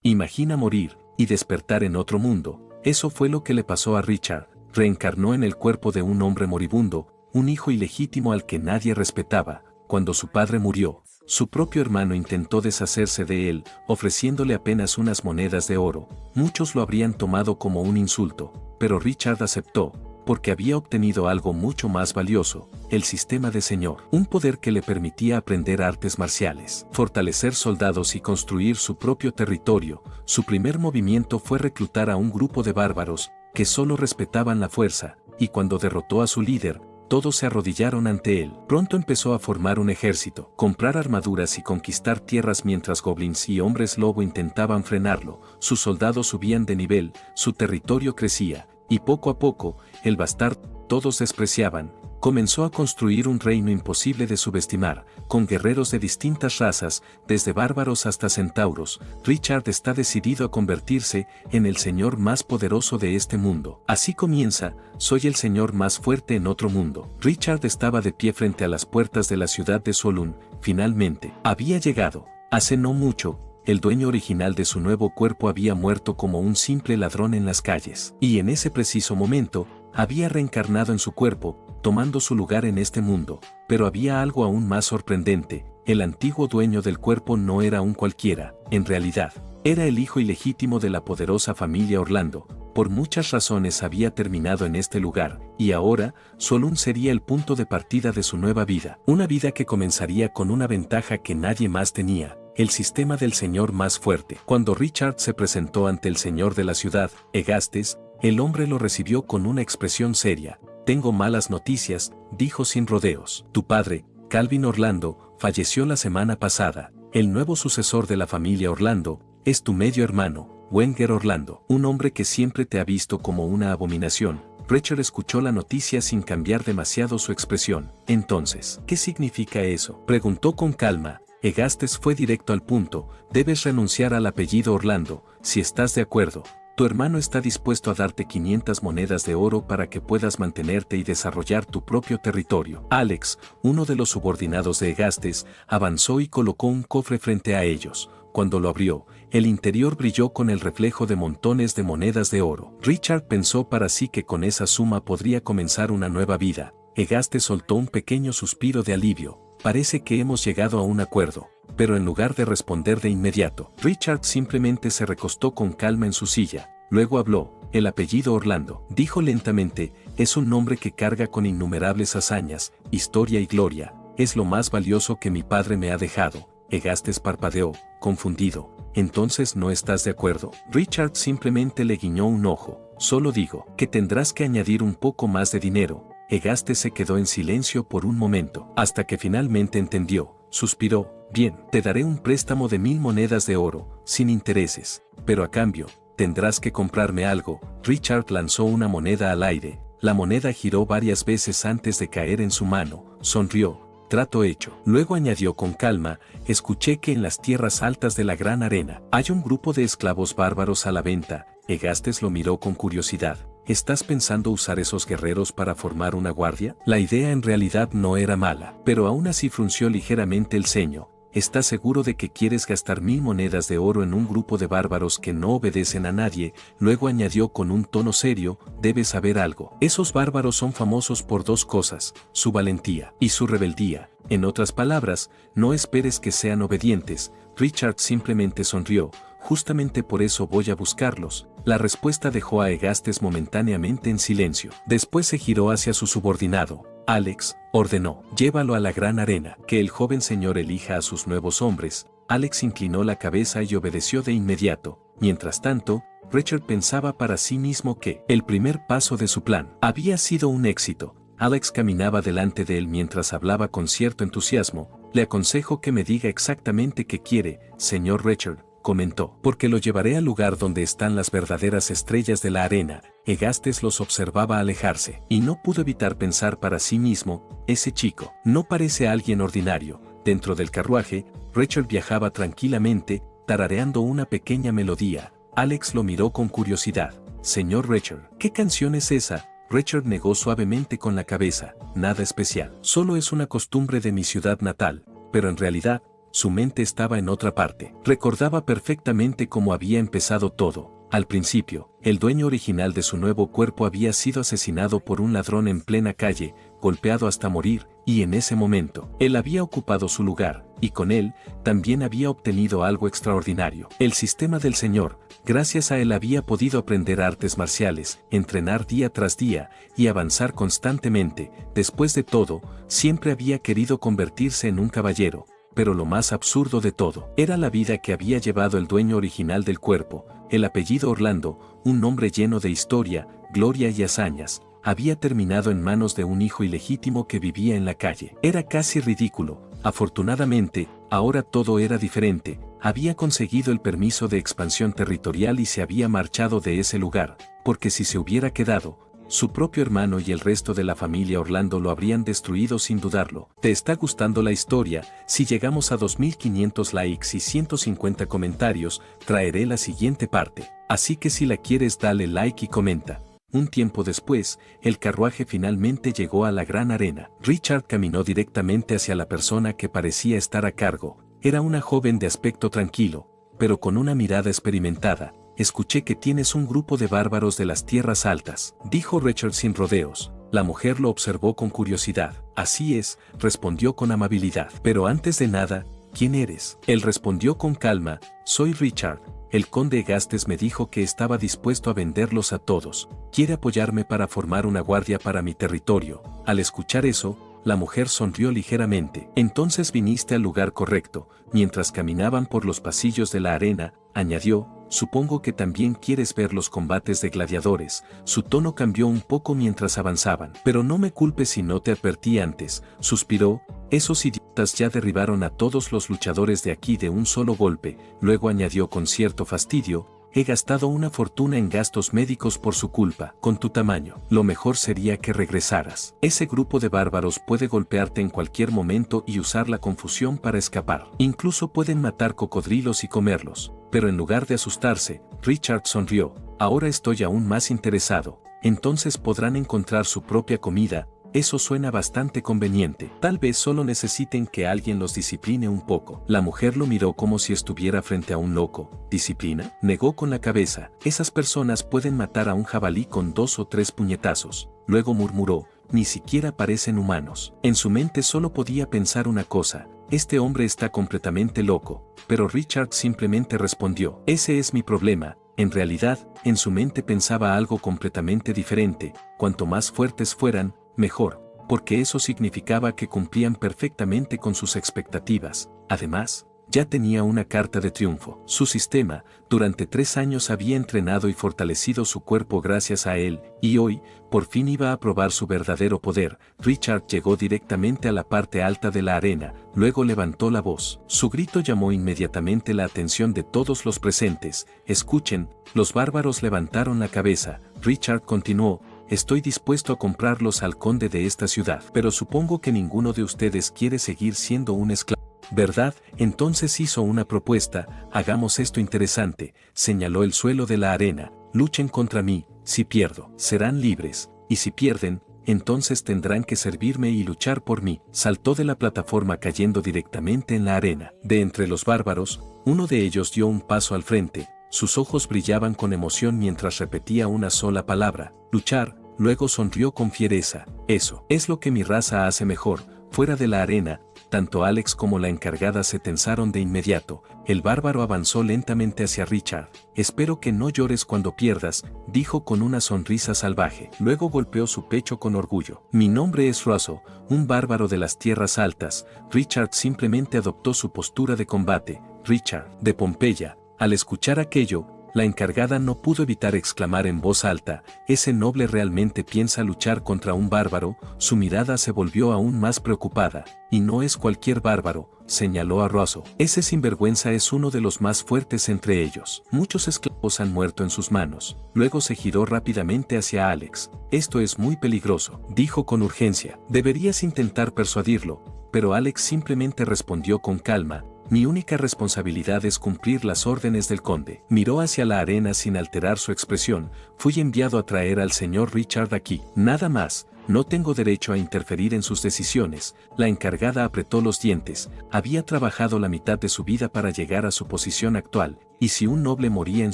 Imagina morir y despertar en otro mundo. Eso fue lo que le pasó a Richard. Reencarnó en el cuerpo de un hombre moribundo, un hijo ilegítimo al que nadie respetaba. Cuando su padre murió, su propio hermano intentó deshacerse de él, ofreciéndole apenas unas monedas de oro. Muchos lo habrían tomado como un insulto, pero Richard aceptó, porque había obtenido algo mucho más valioso, el sistema de señor, un poder que le permitía aprender artes marciales, fortalecer soldados y construir su propio territorio. Su primer movimiento fue reclutar a un grupo de bárbaros, que solo respetaban la fuerza, y cuando derrotó a su líder, todos se arrodillaron ante él. Pronto empezó a formar un ejército, comprar armaduras y conquistar tierras mientras goblins y hombres lobo intentaban frenarlo. Sus soldados subían de nivel, su territorio crecía, y poco a poco, el bastardo, todos despreciaban, comenzó a construir un reino imposible de subestimar, con guerreros de distintas razas, desde bárbaros hasta centauros. Richard está decidido a convertirse en el señor más poderoso de este mundo. Así comienza, soy el señor más fuerte en otro mundo. Richard estaba de pie frente a las puertas de la ciudad de Solún. Finalmente, había llegado. Hace no mucho, el dueño original de su nuevo cuerpo había muerto como un simple ladrón en las calles. Y en ese preciso momento, había reencarnado en su cuerpo, tomando su lugar en este mundo. Pero había algo aún más sorprendente: el antiguo dueño del cuerpo no era un cualquiera, en realidad, era el hijo ilegítimo de la poderosa familia Orlando. Por muchas razones había terminado en este lugar, y ahora, Solún sería el punto de partida de su nueva vida. Una vida que comenzaría con una ventaja que nadie más tenía: el sistema del señor más fuerte. Cuando Richard se presentó ante el señor de la ciudad, Egastes, el hombre lo recibió con una expresión seria. Tengo malas noticias, dijo sin rodeos. Tu padre, Calvin Orlando, falleció la semana pasada. El nuevo sucesor de la familia Orlando es tu medio hermano, Wenger Orlando, un hombre que siempre te ha visto como una abominación. Richard escuchó la noticia sin cambiar demasiado su expresión. Entonces, ¿qué significa eso?, preguntó con calma. Egastes fue directo al punto: debes renunciar al apellido Orlando. Si estás de acuerdo, tu hermano está dispuesto a darte 500 monedas de oro para que puedas mantenerte y desarrollar tu propio territorio. Alex, uno de los subordinados de Egastes, avanzó y colocó un cofre frente a ellos. Cuando lo abrió, el interior brilló con el reflejo de montones de monedas de oro. Richard pensó para sí que con esa suma podría comenzar una nueva vida. Egastes soltó un pequeño suspiro de alivio. Parece que hemos llegado a un acuerdo. Pero en lugar de responder de inmediato, Richard simplemente se recostó con calma en su silla. Luego habló. El apellido Orlando, dijo lentamente, es un nombre que carga con innumerables hazañas, historia y gloria. Es lo más valioso que mi padre me ha dejado. Egastes parpadeó, confundido. Entonces no estás de acuerdo. Richard simplemente le guiñó un ojo. Solo digo que tendrás que añadir un poco más de dinero. Egastes se quedó en silencio por un momento, hasta que finalmente entendió. Suspiró. Bien, te daré un préstamo de 1000 monedas de oro, sin intereses. Pero a cambio, tendrás que comprarme algo. Richard lanzó una moneda al aire. La moneda giró varias veces antes de caer en su mano. Sonrió. Trato hecho. Luego añadió con calma: escuché que en las tierras altas de la gran arena hay un grupo de esclavos bárbaros a la venta. Egastes lo miró con curiosidad. ¿Estás pensando usar esos guerreros para formar una guardia? La idea en realidad no era mala, pero aún así frunció ligeramente el ceño. ¿Estás seguro de que quieres gastar 1000 monedas de oro en un grupo de bárbaros que no obedecen a nadie? Luego añadió con un tono serio: debes saber algo. Esos bárbaros son famosos por dos cosas: su valentía y su rebeldía. En otras palabras, no esperes que sean obedientes. Richard simplemente sonrió. Justamente por eso voy a buscarlos. La respuesta dejó a Egastes momentáneamente en silencio. Después se giró hacia su subordinado. Alex, ordenó, llévalo a la gran arena. Que el joven señor elija a sus nuevos hombres. Alex inclinó la cabeza y obedeció de inmediato. Mientras tanto, Richard pensaba para sí mismo que el primer paso de su plan había sido un éxito. Alex caminaba delante de él mientras hablaba con cierto entusiasmo. Le aconsejo que me diga exactamente qué quiere, señor Richard, comentó, porque lo llevaré al lugar donde están las verdaderas estrellas de la arena. Egastes los observaba alejarse, y no pudo evitar pensar para sí mismo: ese chico no parece alguien ordinario. Dentro del carruaje, Richard viajaba tranquilamente, tarareando una pequeña melodía. Alex lo miró con curiosidad. Señor Richard, ¿qué canción es esa? Richard negó suavemente con la cabeza. Nada especial, solo es una costumbre de mi ciudad natal. Pero en realidad, su mente estaba en otra parte. Recordaba perfectamente cómo había empezado todo. Al principio, el dueño original de su nuevo cuerpo había sido asesinado por un ladrón en plena calle, golpeado hasta morir, y en ese momento, él había ocupado su lugar, y con él, también había obtenido algo extraordinario. El sistema del Señor, gracias a él había podido aprender artes marciales, entrenar día tras día, y avanzar constantemente. Después de todo, siempre había querido convertirse en un caballero. Pero lo más absurdo de todo era la vida que había llevado el dueño original del cuerpo. El apellido Orlando, un nombre lleno de historia, gloria y hazañas, había terminado en manos de un hijo ilegítimo que vivía en la calle. Era casi ridículo. Afortunadamente, ahora todo era diferente. Había conseguido el permiso de expansión territorial y se había marchado de ese lugar, porque si se hubiera quedado, su propio hermano y el resto de la familia Orlando lo habrían destruido sin dudarlo. ¿Te está gustando la historia? Si llegamos a 2500 likes y 150 comentarios, traeré la siguiente parte. Así que si la quieres dale like y comenta. Un tiempo después, el carruaje finalmente llegó a la gran arena. Richard caminó directamente hacia la persona que parecía estar a cargo. Era una joven de aspecto tranquilo, pero con una mirada experimentada. Escuché que tienes un grupo de bárbaros de las tierras altas, dijo Richard sin rodeos. La mujer lo observó con curiosidad. Así es, respondió con amabilidad. Pero antes de nada, ¿quién eres? Él respondió con calma, soy Richard. El conde Gastes me dijo que estaba dispuesto a venderlos a todos. Quiere apoyarme para formar una guardia para mi territorio. Al escuchar eso, la mujer sonrió ligeramente. Entonces viniste al lugar correcto. Mientras caminaban por los pasillos de la arena, añadió, supongo que también quieres ver los combates de gladiadores. Su tono cambió un poco mientras avanzaban. Pero no me culpes si no te advertí antes, suspiró. Esos idiotas ya derribaron a todos los luchadores de aquí de un solo golpe. Luego añadió con cierto fastidio, he gastado una fortuna en gastos médicos por su culpa. Con tu tamaño, lo mejor sería que regresaras. Ese grupo de bárbaros puede golpearte en cualquier momento y usar la confusión para escapar. Incluso pueden matar cocodrilos y comerlos. Pero en lugar de asustarse, Richard sonrió. Ahora estoy aún más interesado. Entonces podrán encontrar su propia comida. Eso suena bastante conveniente. Tal vez solo necesiten que alguien los discipline un poco. La mujer lo miró como si estuviera frente a un loco. ¿Disciplina? Negó con la cabeza. Esas personas pueden matar a un jabalí con 2 o 3 puñetazos. Luego murmuró, ni siquiera parecen humanos. En su mente solo podía pensar una cosa. Este hombre está completamente loco. Pero Richard simplemente respondió, ese es mi problema. En realidad, en su mente pensaba algo completamente diferente. Cuanto más fuertes fueran, mejor, porque eso significaba que cumplían perfectamente con sus expectativas. Además, ya tenía una carta de triunfo. Su sistema, durante 3 años había entrenado y fortalecido su cuerpo gracias a él, y hoy, por fin iba a probar su verdadero poder. Richard llegó directamente a la parte alta de la arena, luego levantó la voz. Su grito llamó inmediatamente la atención de todos los presentes. Escuchen, los bárbaros levantaron la cabeza. Richard continuó, estoy dispuesto a comprarlos al conde de esta ciudad, pero supongo que ninguno de ustedes quiere seguir siendo un esclavo, ¿verdad? Entonces hizo una propuesta, hagamos esto interesante, señaló el suelo de la arena, luchen contra mí, si pierdo, serán libres, y si pierden, entonces tendrán que servirme y luchar por mí. Saltó de la plataforma cayendo directamente en la arena. De entre los bárbaros, uno de ellos dio un paso al frente, sus ojos brillaban con emoción mientras repetía una sola palabra, luchar. Luego sonrió con fiereza. Eso es lo que mi raza hace mejor. Fuera de la arena, tanto Alex como la encargada se tensaron de inmediato. El bárbaro avanzó lentamente hacia Richard. Espero que no llores cuando pierdas, dijo con una sonrisa salvaje. Luego golpeó su pecho con orgullo. Mi nombre es Russell, un bárbaro de las tierras altas. Richard simplemente adoptó su postura de combate. Richard, de Pompeya. Al escuchar aquello, la encargada no pudo evitar exclamar en voz alta, ese noble realmente piensa luchar contra un bárbaro. Su mirada se volvió aún más preocupada. Y no es cualquier bárbaro, señaló a Russell. Ese sinvergüenza es uno de los más fuertes entre ellos. Muchos esclavos han muerto en sus manos. Luego se giró rápidamente hacia Alex. Esto es muy peligroso, dijo con urgencia. Deberías intentar persuadirlo. Pero Alex simplemente respondió con calma, mi única responsabilidad es cumplir las órdenes del conde. Miró hacia la arena sin alterar su expresión. Fui enviado a traer al señor Richard aquí. Nada más. no tengo derecho a interferir en sus decisiones. La encargada apretó los dientes. Había trabajado la mitad de su vida para llegar a su posición actual, y si un noble moría en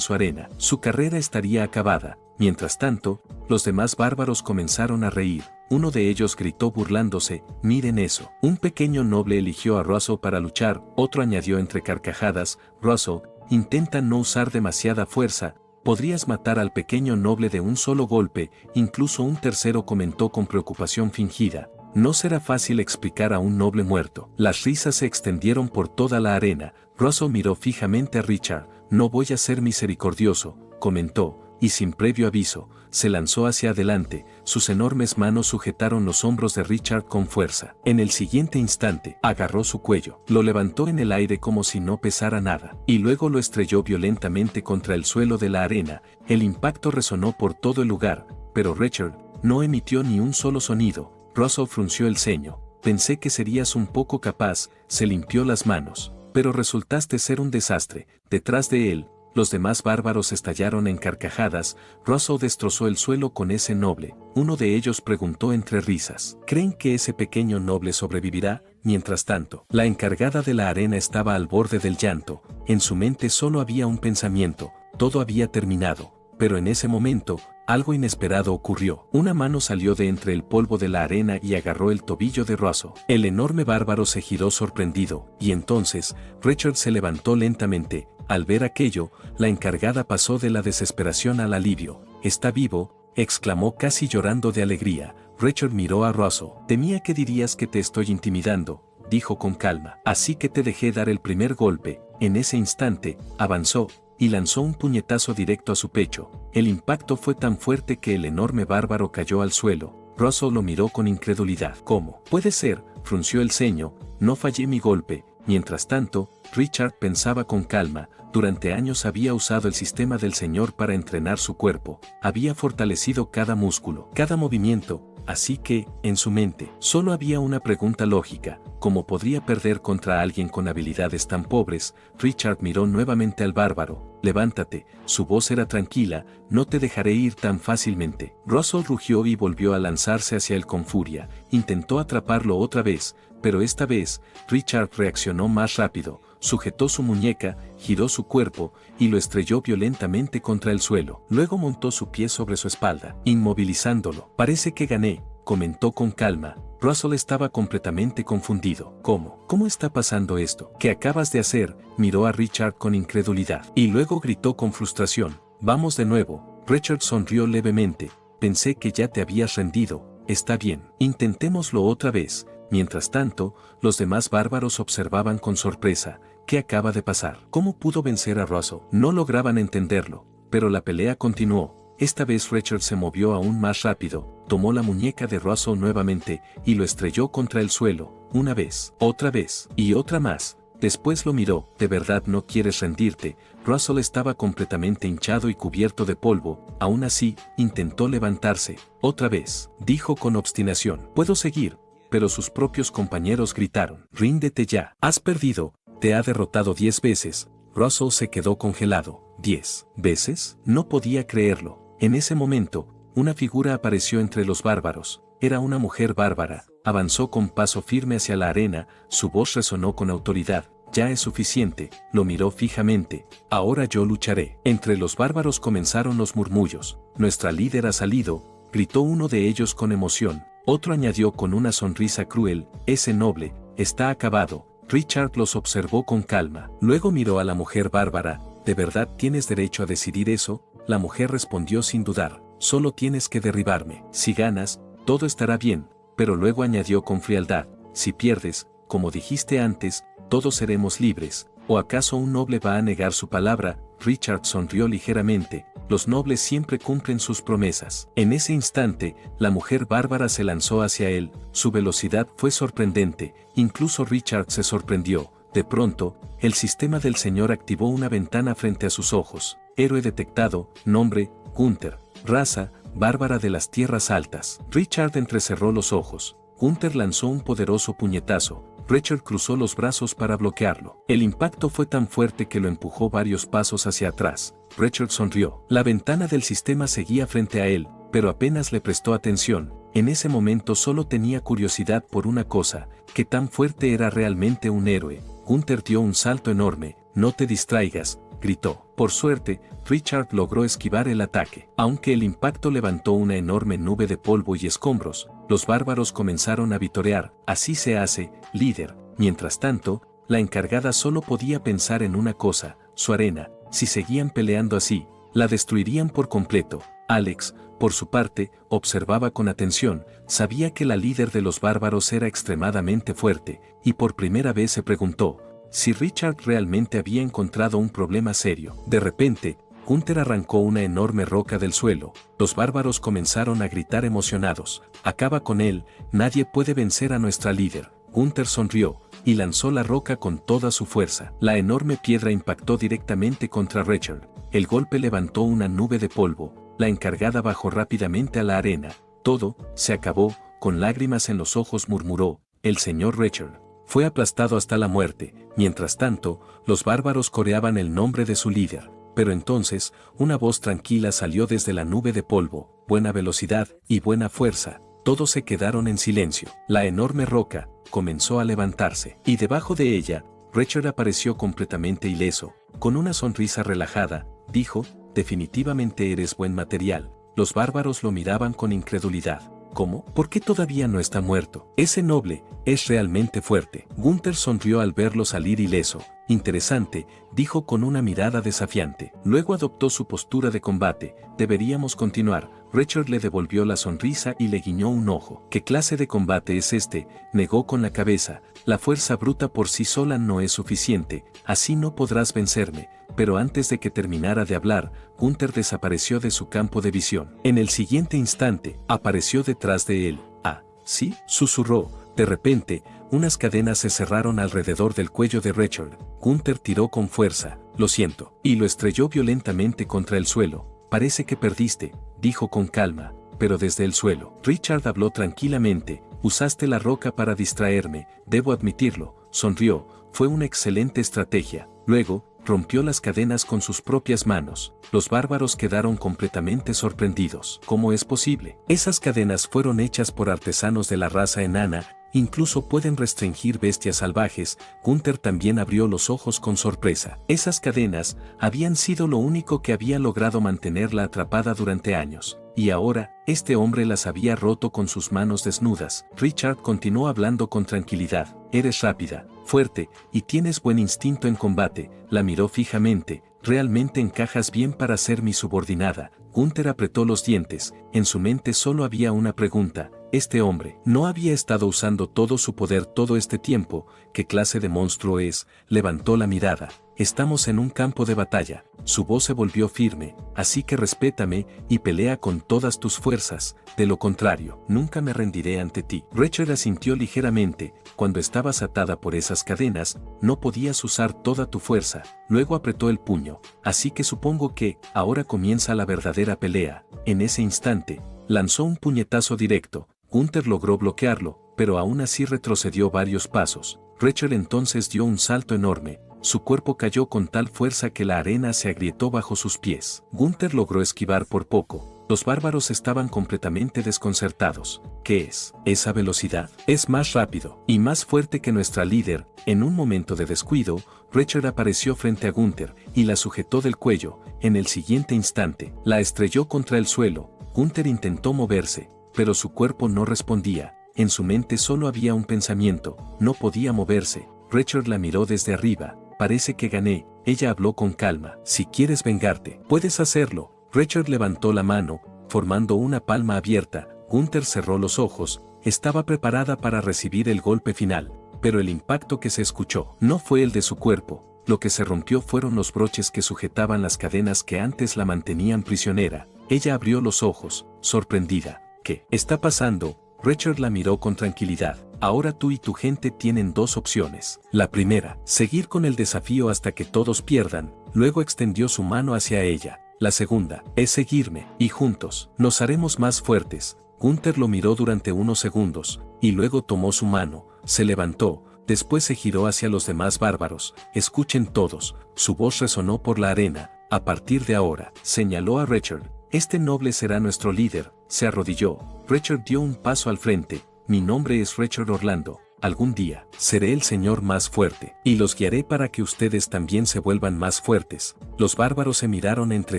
su arena, su carrera estaría acabada. Mientras tanto, los demás bárbaros comenzaron a reír. Uno de ellos gritó burlándose: «Miren eso». Un pequeño noble eligió a Russell para luchar. Otro añadió entre carcajadas: «Russell, intenta no usar demasiada fuerza. Podrías matar al pequeño noble de un solo golpe». Incluso un tercero comentó con preocupación fingida: «No será fácil explicar a un noble muerto». Las risas se extendieron por toda la arena. Russell miró fijamente a Richard. «No voy a ser misericordioso», comentó, y sin previo aviso, se lanzó hacia adelante. Sus enormes manos sujetaron los hombros de Richard con fuerza. En el siguiente instante, agarró su cuello, lo levantó en el aire como si no pesara nada, y luego lo estrelló violentamente contra el suelo de la arena. El impacto resonó por todo el lugar, pero Richard no emitió ni un solo sonido. Russell frunció el ceño. «Pensé que serías un poco capaz». Se limpió las manos. «Pero resultaste ser un desastre». Detrás de él, los demás bárbaros estallaron en carcajadas. Russell destrozó el suelo con ese noble. Uno de ellos preguntó entre risas: «¿Creen que ese pequeño noble sobrevivirá?». Mientras tanto, la encargada de la arena estaba al borde del llanto. En su mente solo había un pensamiento: todo había terminado. Pero en ese momento, algo inesperado ocurrió. Una mano salió de entre el polvo de la arena y agarró el tobillo de Russell. El enorme bárbaro se giró sorprendido, y entonces, Richard se levantó lentamente. Al ver aquello, la encargada pasó de la desesperación al alivio. «Está vivo», exclamó casi llorando de alegría. Richard miró a Russell. «Temía que dirías que te estoy intimidando», dijo con calma. «Así que te dejé dar el primer golpe». En ese instante, avanzó y lanzó un puñetazo directo a su pecho. El impacto fue tan fuerte que el enorme bárbaro cayó al suelo. Russell lo miró con incredulidad. «¿Cómo puede ser?», frunció el ceño. «No fallé mi golpe». Mientras tanto, Richard pensaba con calma. Durante años había usado el sistema del Señor para entrenar su cuerpo. Había fortalecido cada músculo, cada movimiento. Así que, en su mente, solo había una pregunta lógica: ¿cómo podría perder contra alguien con habilidades tan pobres? Richard miró nuevamente al bárbaro. «Levántate». Su voz era tranquila: «No te dejaré ir tan fácilmente». Russell rugió y volvió a lanzarse hacia él con furia. Intentó atraparlo otra vez, pero esta vez, Richard reaccionó más rápido. Sujetó su muñeca, giró su cuerpo, y lo estrelló violentamente contra el suelo. Luego montó su pie sobre su espalda, inmovilizándolo. «Parece que gané», comentó con calma. Russell estaba completamente confundido. ¿Cómo está pasando esto? ¿Qué acabas de hacer?», miró a Richard con incredulidad. Y luego gritó con frustración: «Vamos de nuevo». Richard sonrió levemente. «Pensé que ya te habías rendido». «Está bien, intentémoslo otra vez». Mientras tanto, los demás bárbaros observaban con sorpresa. ¿Qué acaba de pasar? ¿Cómo pudo vencer a Russell? No lograban entenderlo, pero la pelea continuó. Esta vez Richard se movió aún más rápido, tomó la muñeca de Russell nuevamente y lo estrelló contra el suelo, una vez, otra vez y otra más. Después lo miró. «¿De verdad no quieres rendirte?». Russell estaba completamente hinchado y cubierto de polvo. Aún así, intentó levantarse. «Otra vez», dijo con obstinación. «Puedo seguir». Pero sus propios compañeros gritaron: «Ríndete ya. Has perdido. Te ha derrotado 10 veces». Russell se quedó congelado. ¿10 veces? No podía creerlo. En ese momento, una figura apareció entre los bárbaros. Era una mujer bárbara. Avanzó con paso firme hacia la arena. Su voz resonó con autoridad. «Ya es suficiente». Lo miró fijamente. «Ahora yo lucharé». Entre los bárbaros comenzaron los murmullos. «Nuestra líder ha salido», gritó uno de ellos con emoción. Otro añadió con una sonrisa cruel: «Ese noble está acabado». Richard los observó con calma. Luego miró a la mujer bárbara. «¿De verdad tienes derecho a decidir eso?». La mujer respondió sin dudar: «Solo tienes que derribarme. Si ganas, todo estará bien». Pero luego añadió con frialdad: «Si pierdes, como dijiste antes, todos seremos libres». ¿O acaso un noble va a negar su palabra? Richard sonrió ligeramente. Los nobles siempre cumplen sus promesas. En ese instante, la mujer bárbara se lanzó hacia él. Su velocidad fue sorprendente. Incluso Richard se sorprendió. De pronto, el sistema del Señor activó una ventana frente a sus ojos. Héroe detectado. Nombre: Gunther. Raza: bárbara de las tierras altas. Richard entrecerró los ojos. Gunther lanzó un poderoso puñetazo. Richard cruzó los brazos para bloquearlo. El impacto fue tan fuerte que lo empujó varios pasos hacia atrás. Richard sonrió. La ventana del sistema seguía frente a él, pero apenas le prestó atención. En ese momento solo tenía curiosidad por una cosa, que tan fuerte era realmente un héroe. Gunther dio un salto enorme. No te distraigas, gritó. Por suerte, Richard logró esquivar el ataque. Aunque el impacto levantó una enorme nube de polvo y escombros, los bárbaros comenzaron a vitorear. Así se hace, líder. Mientras tanto, la encargada solo podía pensar en una cosa, su arena. Si seguían peleando así, la destruirían por completo. Alex, por su parte, observaba con atención. Sabía que la líder de los bárbaros era extremadamente fuerte, y por primera vez se preguntó si Richard realmente había encontrado un problema serio. De repente, Gunther arrancó una enorme roca del suelo. Los bárbaros comenzaron a gritar emocionados. Acaba con él, nadie puede vencer a nuestra líder. Gunther sonrió y lanzó la roca con toda su fuerza. La enorme piedra impactó directamente contra Richard. El golpe levantó una nube de polvo. La encargada bajó rápidamente a la arena. Todo se acabó. Con lágrimas en los ojos murmuró, el señor Richard fue aplastado hasta la muerte. Mientras tanto, los bárbaros coreaban el nombre de su líder. Pero entonces, una voz tranquila salió desde la nube de polvo. Buena velocidad y buena fuerza. Todos se quedaron en silencio. La enorme roca comenzó a levantarse. Y debajo de ella, Richard apareció completamente ileso. Con una sonrisa relajada, dijo, definitivamente eres buen material. Los bárbaros lo miraban con incredulidad. ¿Cómo? ¿Por qué todavía no está muerto? Ese noble es realmente fuerte. Gunther sonrió al verlo salir ileso. Interesante, dijo con una mirada desafiante. Luego adoptó su postura de combate. Deberíamos continuar. Richard le devolvió la sonrisa y le guiñó un ojo. ¿Qué clase de combate es este? Negó con la cabeza. La fuerza bruta por sí sola no es suficiente. Así no podrás vencerme. Pero antes de que terminara de hablar, Gunther desapareció de su campo de visión. En el siguiente instante, apareció detrás de él. «Ah, ¿sí?», susurró. De repente, unas cadenas se cerraron alrededor del cuello de Richard. Gunther tiró con fuerza, «Lo siento», y lo estrelló violentamente contra el suelo. «Parece que perdiste», dijo con calma, pero desde el suelo. Richard habló tranquilamente, «Usaste la roca para distraerme, debo admitirlo», sonrió, «fue una excelente estrategia». Luego, rompió las cadenas con sus propias manos. Los bárbaros quedaron completamente sorprendidos. ¿Cómo es posible? Esas cadenas fueron hechas por artesanos de la raza enana, incluso pueden restringir bestias salvajes. Gunther también abrió los ojos con sorpresa. Esas cadenas habían sido lo único que había logrado mantenerla atrapada durante años. Y ahora, este hombre las había roto con sus manos desnudas. Richard continuó hablando con tranquilidad. «Eres rápida, fuerte, y tienes buen instinto en combate». La miró fijamente. «Realmente encajas bien para ser mi subordinada». Gunther apretó los dientes. En su mente solo había una pregunta. ¿Este hombre no había estado usando todo su poder todo este tiempo? ¿Qué clase de monstruo es? Levantó la mirada. «Estamos en un campo de batalla». Su voz se volvió firme. «Así que respétame y pelea con todas tus fuerzas. De lo contrario, nunca me rendiré ante ti». Richard asintió ligeramente. «Cuando estabas atada por esas cadenas, no podías usar toda tu fuerza». Luego apretó el puño. «Así que supongo que ahora comienza la verdadera pelea». En ese instante, lanzó un puñetazo directo. Gunther logró bloquearlo, pero aún así retrocedió varios pasos. Richard entonces dio un salto enorme. Su cuerpo cayó con tal fuerza que la arena se agrietó bajo sus pies. Gunther logró esquivar por poco. Los bárbaros estaban completamente desconcertados. ¿Qué es esa velocidad? Es más rápido y más fuerte que nuestra líder. En un momento de descuido, Richard apareció frente a Gunther y la sujetó del cuello. En el siguiente instante, la estrelló contra el suelo. Gunther intentó moverse, pero su cuerpo no respondía. En su mente solo había un pensamiento: no podía moverse. Richard la miró desde arriba. «Parece que gané», ella habló con calma. «Si quieres vengarte, puedes hacerlo». Richard levantó la mano, formando una palma abierta. Gunther cerró los ojos. Estaba preparada para recibir el golpe final, pero el impacto que se escuchó no fue el de su cuerpo. Lo que se rompió fueron los broches que sujetaban las cadenas que antes la mantenían prisionera. Ella abrió los ojos, sorprendida. «¿Qué está pasando?». Richard la miró con tranquilidad. «Ahora tú y tu gente tienen dos opciones. La primera, seguir con el desafío hasta que todos pierdan». Luego extendió su mano hacia ella. «La segunda, es seguirme, y juntos, nos haremos más fuertes». Gunther lo miró durante unos segundos, y luego tomó su mano, se levantó, después se giró hacia los demás bárbaros. «Escuchen todos». Su voz resonó por la arena. «A partir de ahora», señaló a Richard, «este noble será nuestro líder». se arrodilló. Richard dio un paso al frente. Mi nombre es Richard Orlando. Algún día, seré el señor más fuerte, y los guiaré para que ustedes también se vuelvan más fuertes. Los bárbaros se miraron entre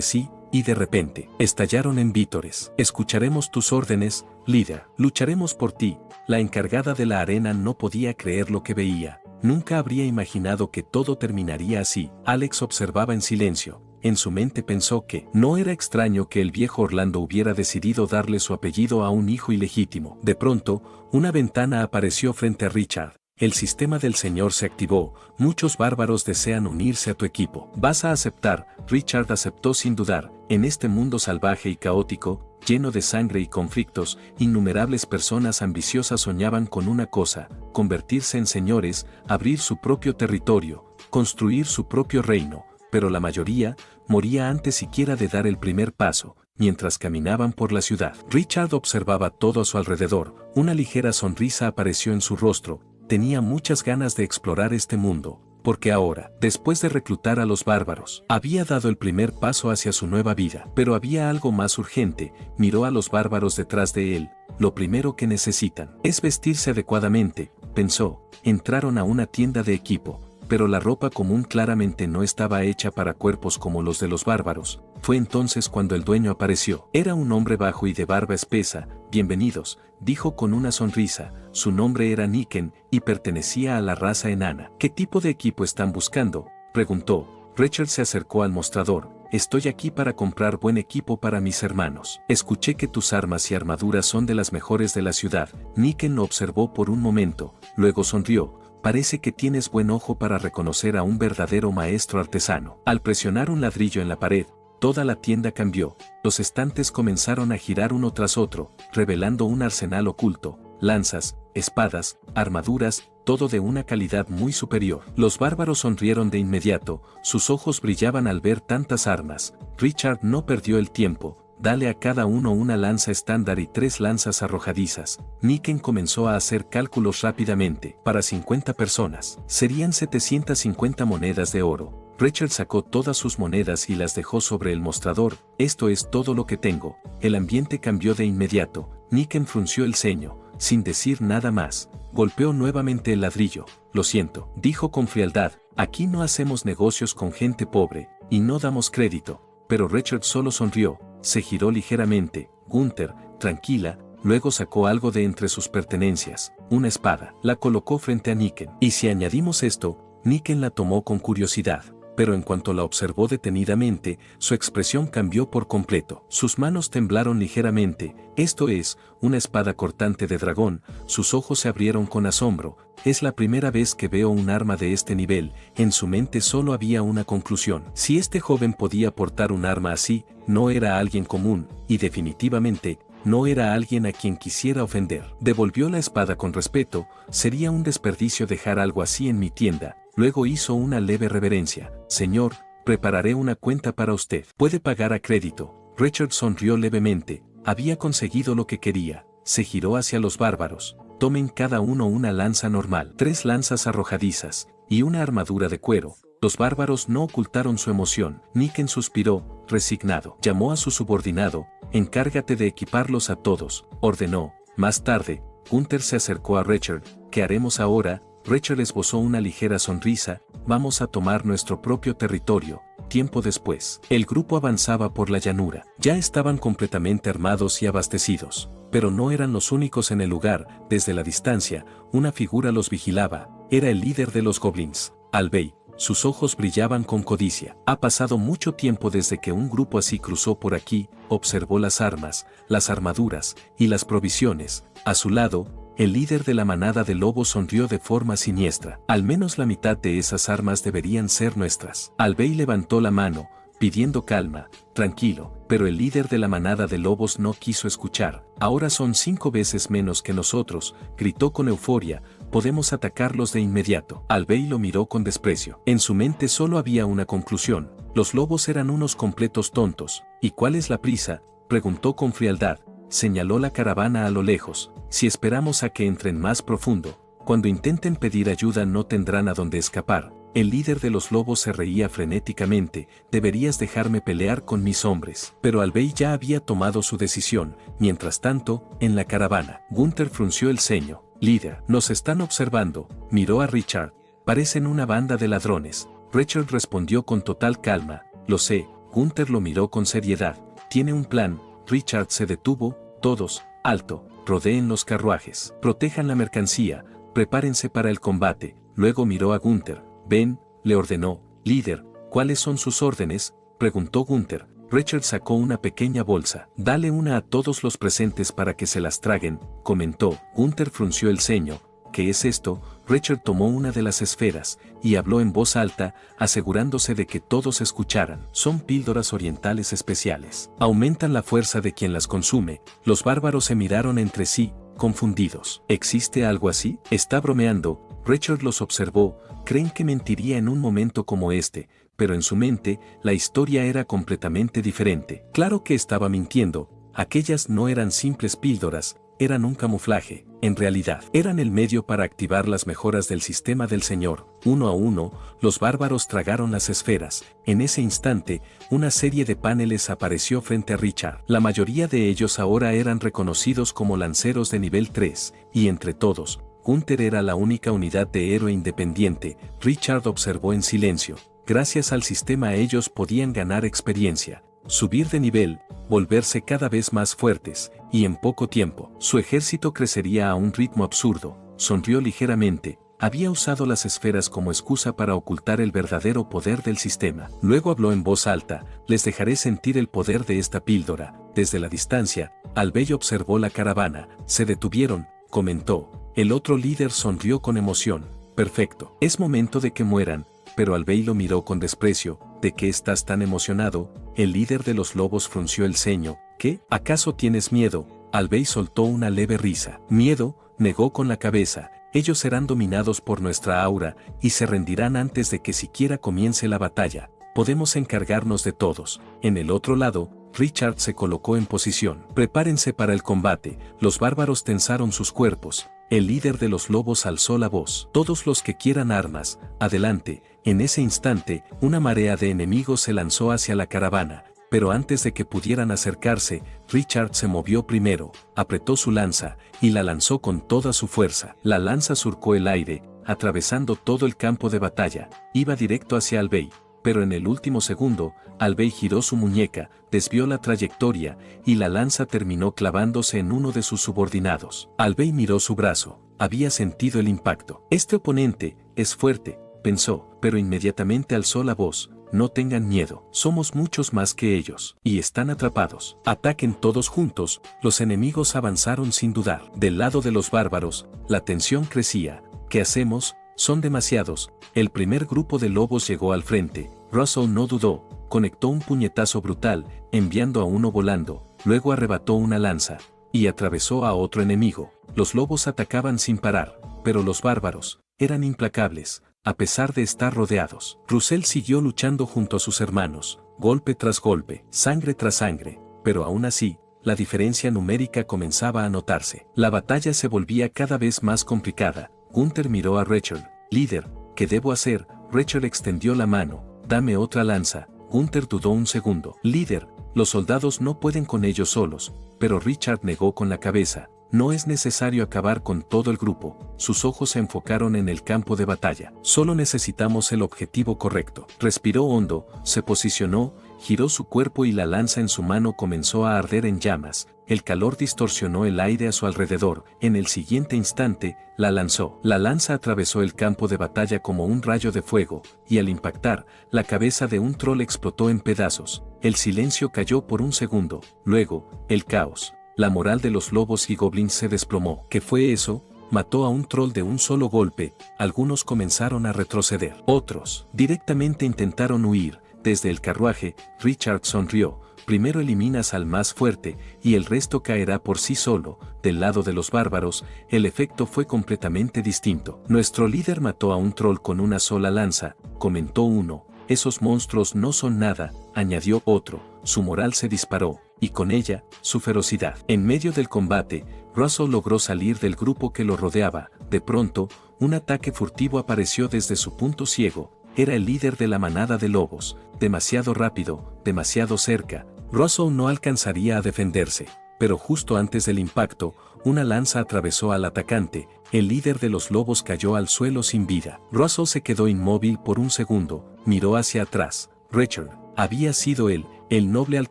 sí, y de repente, estallaron en vítores. Escucharemos tus órdenes, líder. Lucharemos por ti. La encargada de la arena no podía creer lo que veía. Nunca habría imaginado que todo terminaría así. Alex observaba en silencio. En su mente pensó que no era extraño que el viejo Orlando hubiera decidido darle su apellido a un hijo ilegítimo. De pronto, una ventana apareció frente a Richard. El sistema del Señor se activó. Muchos bárbaros desean unirse a tu equipo. ¿Vas a aceptar? Richard aceptó sin dudar. En este mundo salvaje y caótico, lleno de sangre y conflictos, innumerables personas ambiciosas soñaban con una cosa: convertirse en señores, abrir su propio territorio, construir su propio reino. Pero la mayoría moría antes siquiera de dar el primer paso. Mientras caminaban por la ciudad, Richard observaba todo a su alrededor. Una ligera sonrisa apareció en su rostro. Tenía muchas ganas de explorar este mundo, porque ahora, después de reclutar a los bárbaros, había dado el primer paso hacia su nueva vida. Pero había algo más urgente. Miró a los bárbaros detrás de él. Lo primero que necesitan es vestirse adecuadamente, pensó. Entraron a una tienda de equipo. Pero la ropa común claramente no estaba hecha para cuerpos como los de los bárbaros. Fue entonces cuando el dueño apareció. Era un hombre bajo y de barba espesa. Bienvenidos, dijo con una sonrisa. Su nombre era Niken, y pertenecía a la raza enana. ¿Qué tipo de equipo están buscando?, preguntó. Richard se acercó al mostrador. Estoy aquí para comprar buen equipo para mis hermanos. Escuché que tus armas y armaduras son de las mejores de la ciudad. Niken lo observó por un momento, luego sonrió. Parece que tienes buen ojo para reconocer a un verdadero maestro artesano. Al presionar un ladrillo en la pared, toda la tienda cambió. Los estantes comenzaron a girar uno tras otro, revelando un arsenal oculto: lanzas, espadas, armaduras, todo de una calidad muy superior. Los bárbaros sonrieron de inmediato, sus ojos brillaban al ver tantas armas. Richard no perdió el tiempo. Dale a cada uno una lanza estándar y 3 lanzas arrojadizas. Niken comenzó a hacer cálculos rápidamente. Para 50 personas, serían 750 monedas de oro. Richard sacó todas sus monedas y las dejó sobre el mostrador. Esto es todo lo que tengo. El ambiente cambió de inmediato. Niken frunció el ceño. Sin decir nada más, golpeó nuevamente el ladrillo. Lo siento, dijo con frialdad. Aquí no hacemos negocios con gente pobre, y no damos crédito. Pero Richard solo sonrió. Se giró ligeramente. Gunther, tranquila. Luego sacó algo de entre sus pertenencias, una espada. La colocó frente a Niken. Y si añadimos esto, Niken la tomó con curiosidad. Pero en cuanto la observó detenidamente, su expresión cambió por completo. Sus manos temblaron ligeramente. Esto es, una espada cortante de dragón. Sus ojos se abrieron con asombro. Es la primera vez que veo un arma de este nivel. En su mente solo había una conclusión. Si este joven podía portar un arma así, no era alguien común, y definitivamente, no era alguien a quien quisiera ofender. Devolvió la espada con respeto. Sería un desperdicio dejar algo así en mi tienda. Luego hizo una leve reverencia. Señor, prepararé una cuenta para usted. Puede pagar a crédito. Richard sonrió levemente. Había conseguido lo que quería. Se giró hacia los bárbaros. Tomen cada uno una lanza normal, 3 lanzas arrojadizas, y una armadura de cuero. Los bárbaros no ocultaron su emoción. Niken suspiró, resignado. Llamó a su subordinado. Encárgate de equiparlos a todos, ordenó. Más tarde, Gunther se acercó a Richard. ¿Qué haremos ahora? Richard esbozó una ligera sonrisa. Vamos a tomar nuestro propio territorio. Tiempo después, el grupo avanzaba por la llanura. Ya estaban completamente armados y abastecidos. Pero no eran los únicos en el lugar. Desde la distancia, una figura los vigilaba. Era el líder de los goblins, Albey. Sus ojos brillaban con codicia. Ha pasado mucho tiempo desde que un grupo así cruzó por aquí. Observó las armas, las armaduras y las provisiones. A su lado, el líder de la manada de lobos sonrió de forma siniestra. Al menos la mitad de esas armas deberían ser nuestras. Albey levantó la mano, pidiendo calma. Tranquilo, pero el líder de la manada de lobos no quiso escuchar. Ahora son 5 veces menos que nosotros, gritó con euforia. Podemos atacarlos de inmediato. Albey lo miró con desprecio. En su mente solo había una conclusión. Los lobos eran unos completos tontos. ¿Y cuál es la prisa?, preguntó con frialdad. Señaló la caravana a lo lejos. Si esperamos a que entren más profundo, cuando intenten pedir ayuda no tendrán a dónde escapar. El líder de los lobos se reía frenéticamente. Deberías dejarme pelear con mis hombres. Pero Albay ya había tomado su decisión. Mientras tanto, en la caravana, Gunther frunció el ceño. Líder, nos están observando. Miró a Richard. Parecen una banda de ladrones. Richard respondió con total calma. Lo sé. Gunther lo miró con seriedad. Tiene un plan. Richard se detuvo. Todos, alto, rodeen los carruajes. Protejan la mercancía. Prepárense para el combate. Luego miró a Gunther. Ven, le ordenó. Líder, ¿cuáles son sus órdenes? Preguntó Gunther. Richard sacó una pequeña bolsa. Dale una a todos los presentes para que se las traguen, comentó. Gunther frunció el ceño. ¿Qué es esto? Richard tomó una de las esferas y habló en voz alta, asegurándose de que todos escucharan. Son píldoras orientales especiales. Aumentan la fuerza de quien las consume. Los bárbaros se miraron entre sí, confundidos. ¿Existe algo así? Está bromeando. Richard los observó. Creen que mentiría en un momento como este, pero en su mente, la historia era completamente diferente. Claro que estaba mintiendo. Aquellas no eran simples píldoras, eran un camuflaje. En realidad, eran el medio para activar las mejoras del sistema del Señor. Uno a uno, los bárbaros tragaron las esferas. En ese instante, una serie de paneles apareció frente a Richard. La mayoría de ellos ahora eran reconocidos como lanceros de nivel 3, y entre todos, Gunther era la única unidad de héroe independiente. Richard observó en silencio. Gracias al sistema ellos podían ganar experiencia, subir de nivel, volverse cada vez más fuertes, y en poco tiempo, su ejército crecería a un ritmo absurdo. Sonrió ligeramente. Había usado las esferas como excusa para ocultar el verdadero poder del sistema. Luego habló en voz alta. Les dejaré sentir el poder de esta píldora. Desde la distancia, Albay observó la caravana. Se detuvieron, comentó. El otro líder sonrió con emoción. Perfecto. Es momento de que mueran. Pero Albay lo miró con desprecio. ¿De qué estás tan emocionado? El líder de los lobos frunció el ceño. ¿Qué? ¿Acaso tienes miedo? Albay soltó una leve risa. Miedo, negó con la cabeza. Ellos serán dominados por nuestra aura y se rendirán antes de que siquiera comience la batalla. Podemos encargarnos de todos. En el otro lado, Richard se colocó en posición. Prepárense para el combate. Los bárbaros tensaron sus cuerpos. El líder de los lobos alzó la voz. Todos los que quieran armas, adelante. En ese instante, una marea de enemigos se lanzó hacia la caravana, pero antes de que pudieran acercarse, Richard se movió primero, apretó su lanza, y la lanzó con toda su fuerza. La lanza surcó el aire, atravesando todo el campo de batalla. Iba directo hacia Albay. Pero en el último segundo, Albay giró su muñeca, desvió la trayectoria, y la lanza terminó clavándose en uno de sus subordinados. Albay miró su brazo. Había sentido el impacto. Este oponente es fuerte, pensó, pero inmediatamente alzó la voz. No tengan miedo, somos muchos más que ellos, y están atrapados. Ataquen todos juntos. Los enemigos avanzaron sin dudar. Del lado de los bárbaros, la tensión crecía. ¿Qué hacemos? Son demasiados. El primer grupo de lobos llegó al frente. Russell no dudó, conectó un puñetazo brutal, enviando a uno volando, luego arrebató una lanza, y atravesó a otro enemigo. Los lobos atacaban sin parar, pero los bárbaros eran implacables, a pesar de estar rodeados. Russell siguió luchando junto a sus hermanos, golpe tras golpe, sangre tras sangre, pero aún así, la diferencia numérica comenzaba a notarse. La batalla se volvía cada vez más complicada. Gunther miró a Richard. Líder, ¿qué debo hacer? Richard extendió la mano. Dame otra lanza. Gunther dudó un segundo. Líder, los soldados no pueden con ellos solos, pero Richard negó con la cabeza. No es necesario acabar con todo el grupo. Sus ojos se enfocaron en el campo de batalla. Solo necesitamos el objetivo correcto. Respiró hondo, se posicionó, giró su cuerpo y la lanza en su mano comenzó a arder en llamas. El calor distorsionó el aire a su alrededor. En el siguiente instante, la lanzó. La lanza atravesó el campo de batalla como un rayo de fuego, y al impactar, la cabeza de un troll explotó en pedazos. El silencio cayó por un segundo. Luego, el caos. La moral de los lobos y goblins se desplomó. ¿Qué fue eso? Mató a un troll de un solo golpe. Algunos comenzaron a retroceder. Otros directamente intentaron huir. Desde el carruaje, Richard sonrió. Primero eliminas al más fuerte, y el resto caerá por sí solo. Del lado de los bárbaros, el efecto fue completamente distinto. Nuestro líder mató a un troll con una sola lanza, comentó uno. Esos monstruos no son nada, añadió otro. Su moral se disparó, y con ella, su ferocidad. En medio del combate, Russell logró salir del grupo que lo rodeaba. De pronto, un ataque furtivo apareció desde su punto ciego. era el líder de la manada de lobos, demasiado rápido, demasiado cerca. Russell no alcanzaría a defenderse, pero justo antes del impacto, una lanza atravesó al atacante, el líder de los lobos cayó al suelo sin vida. Russell se quedó inmóvil por un segundo, miró hacia atrás. Richard, había sido él, el noble al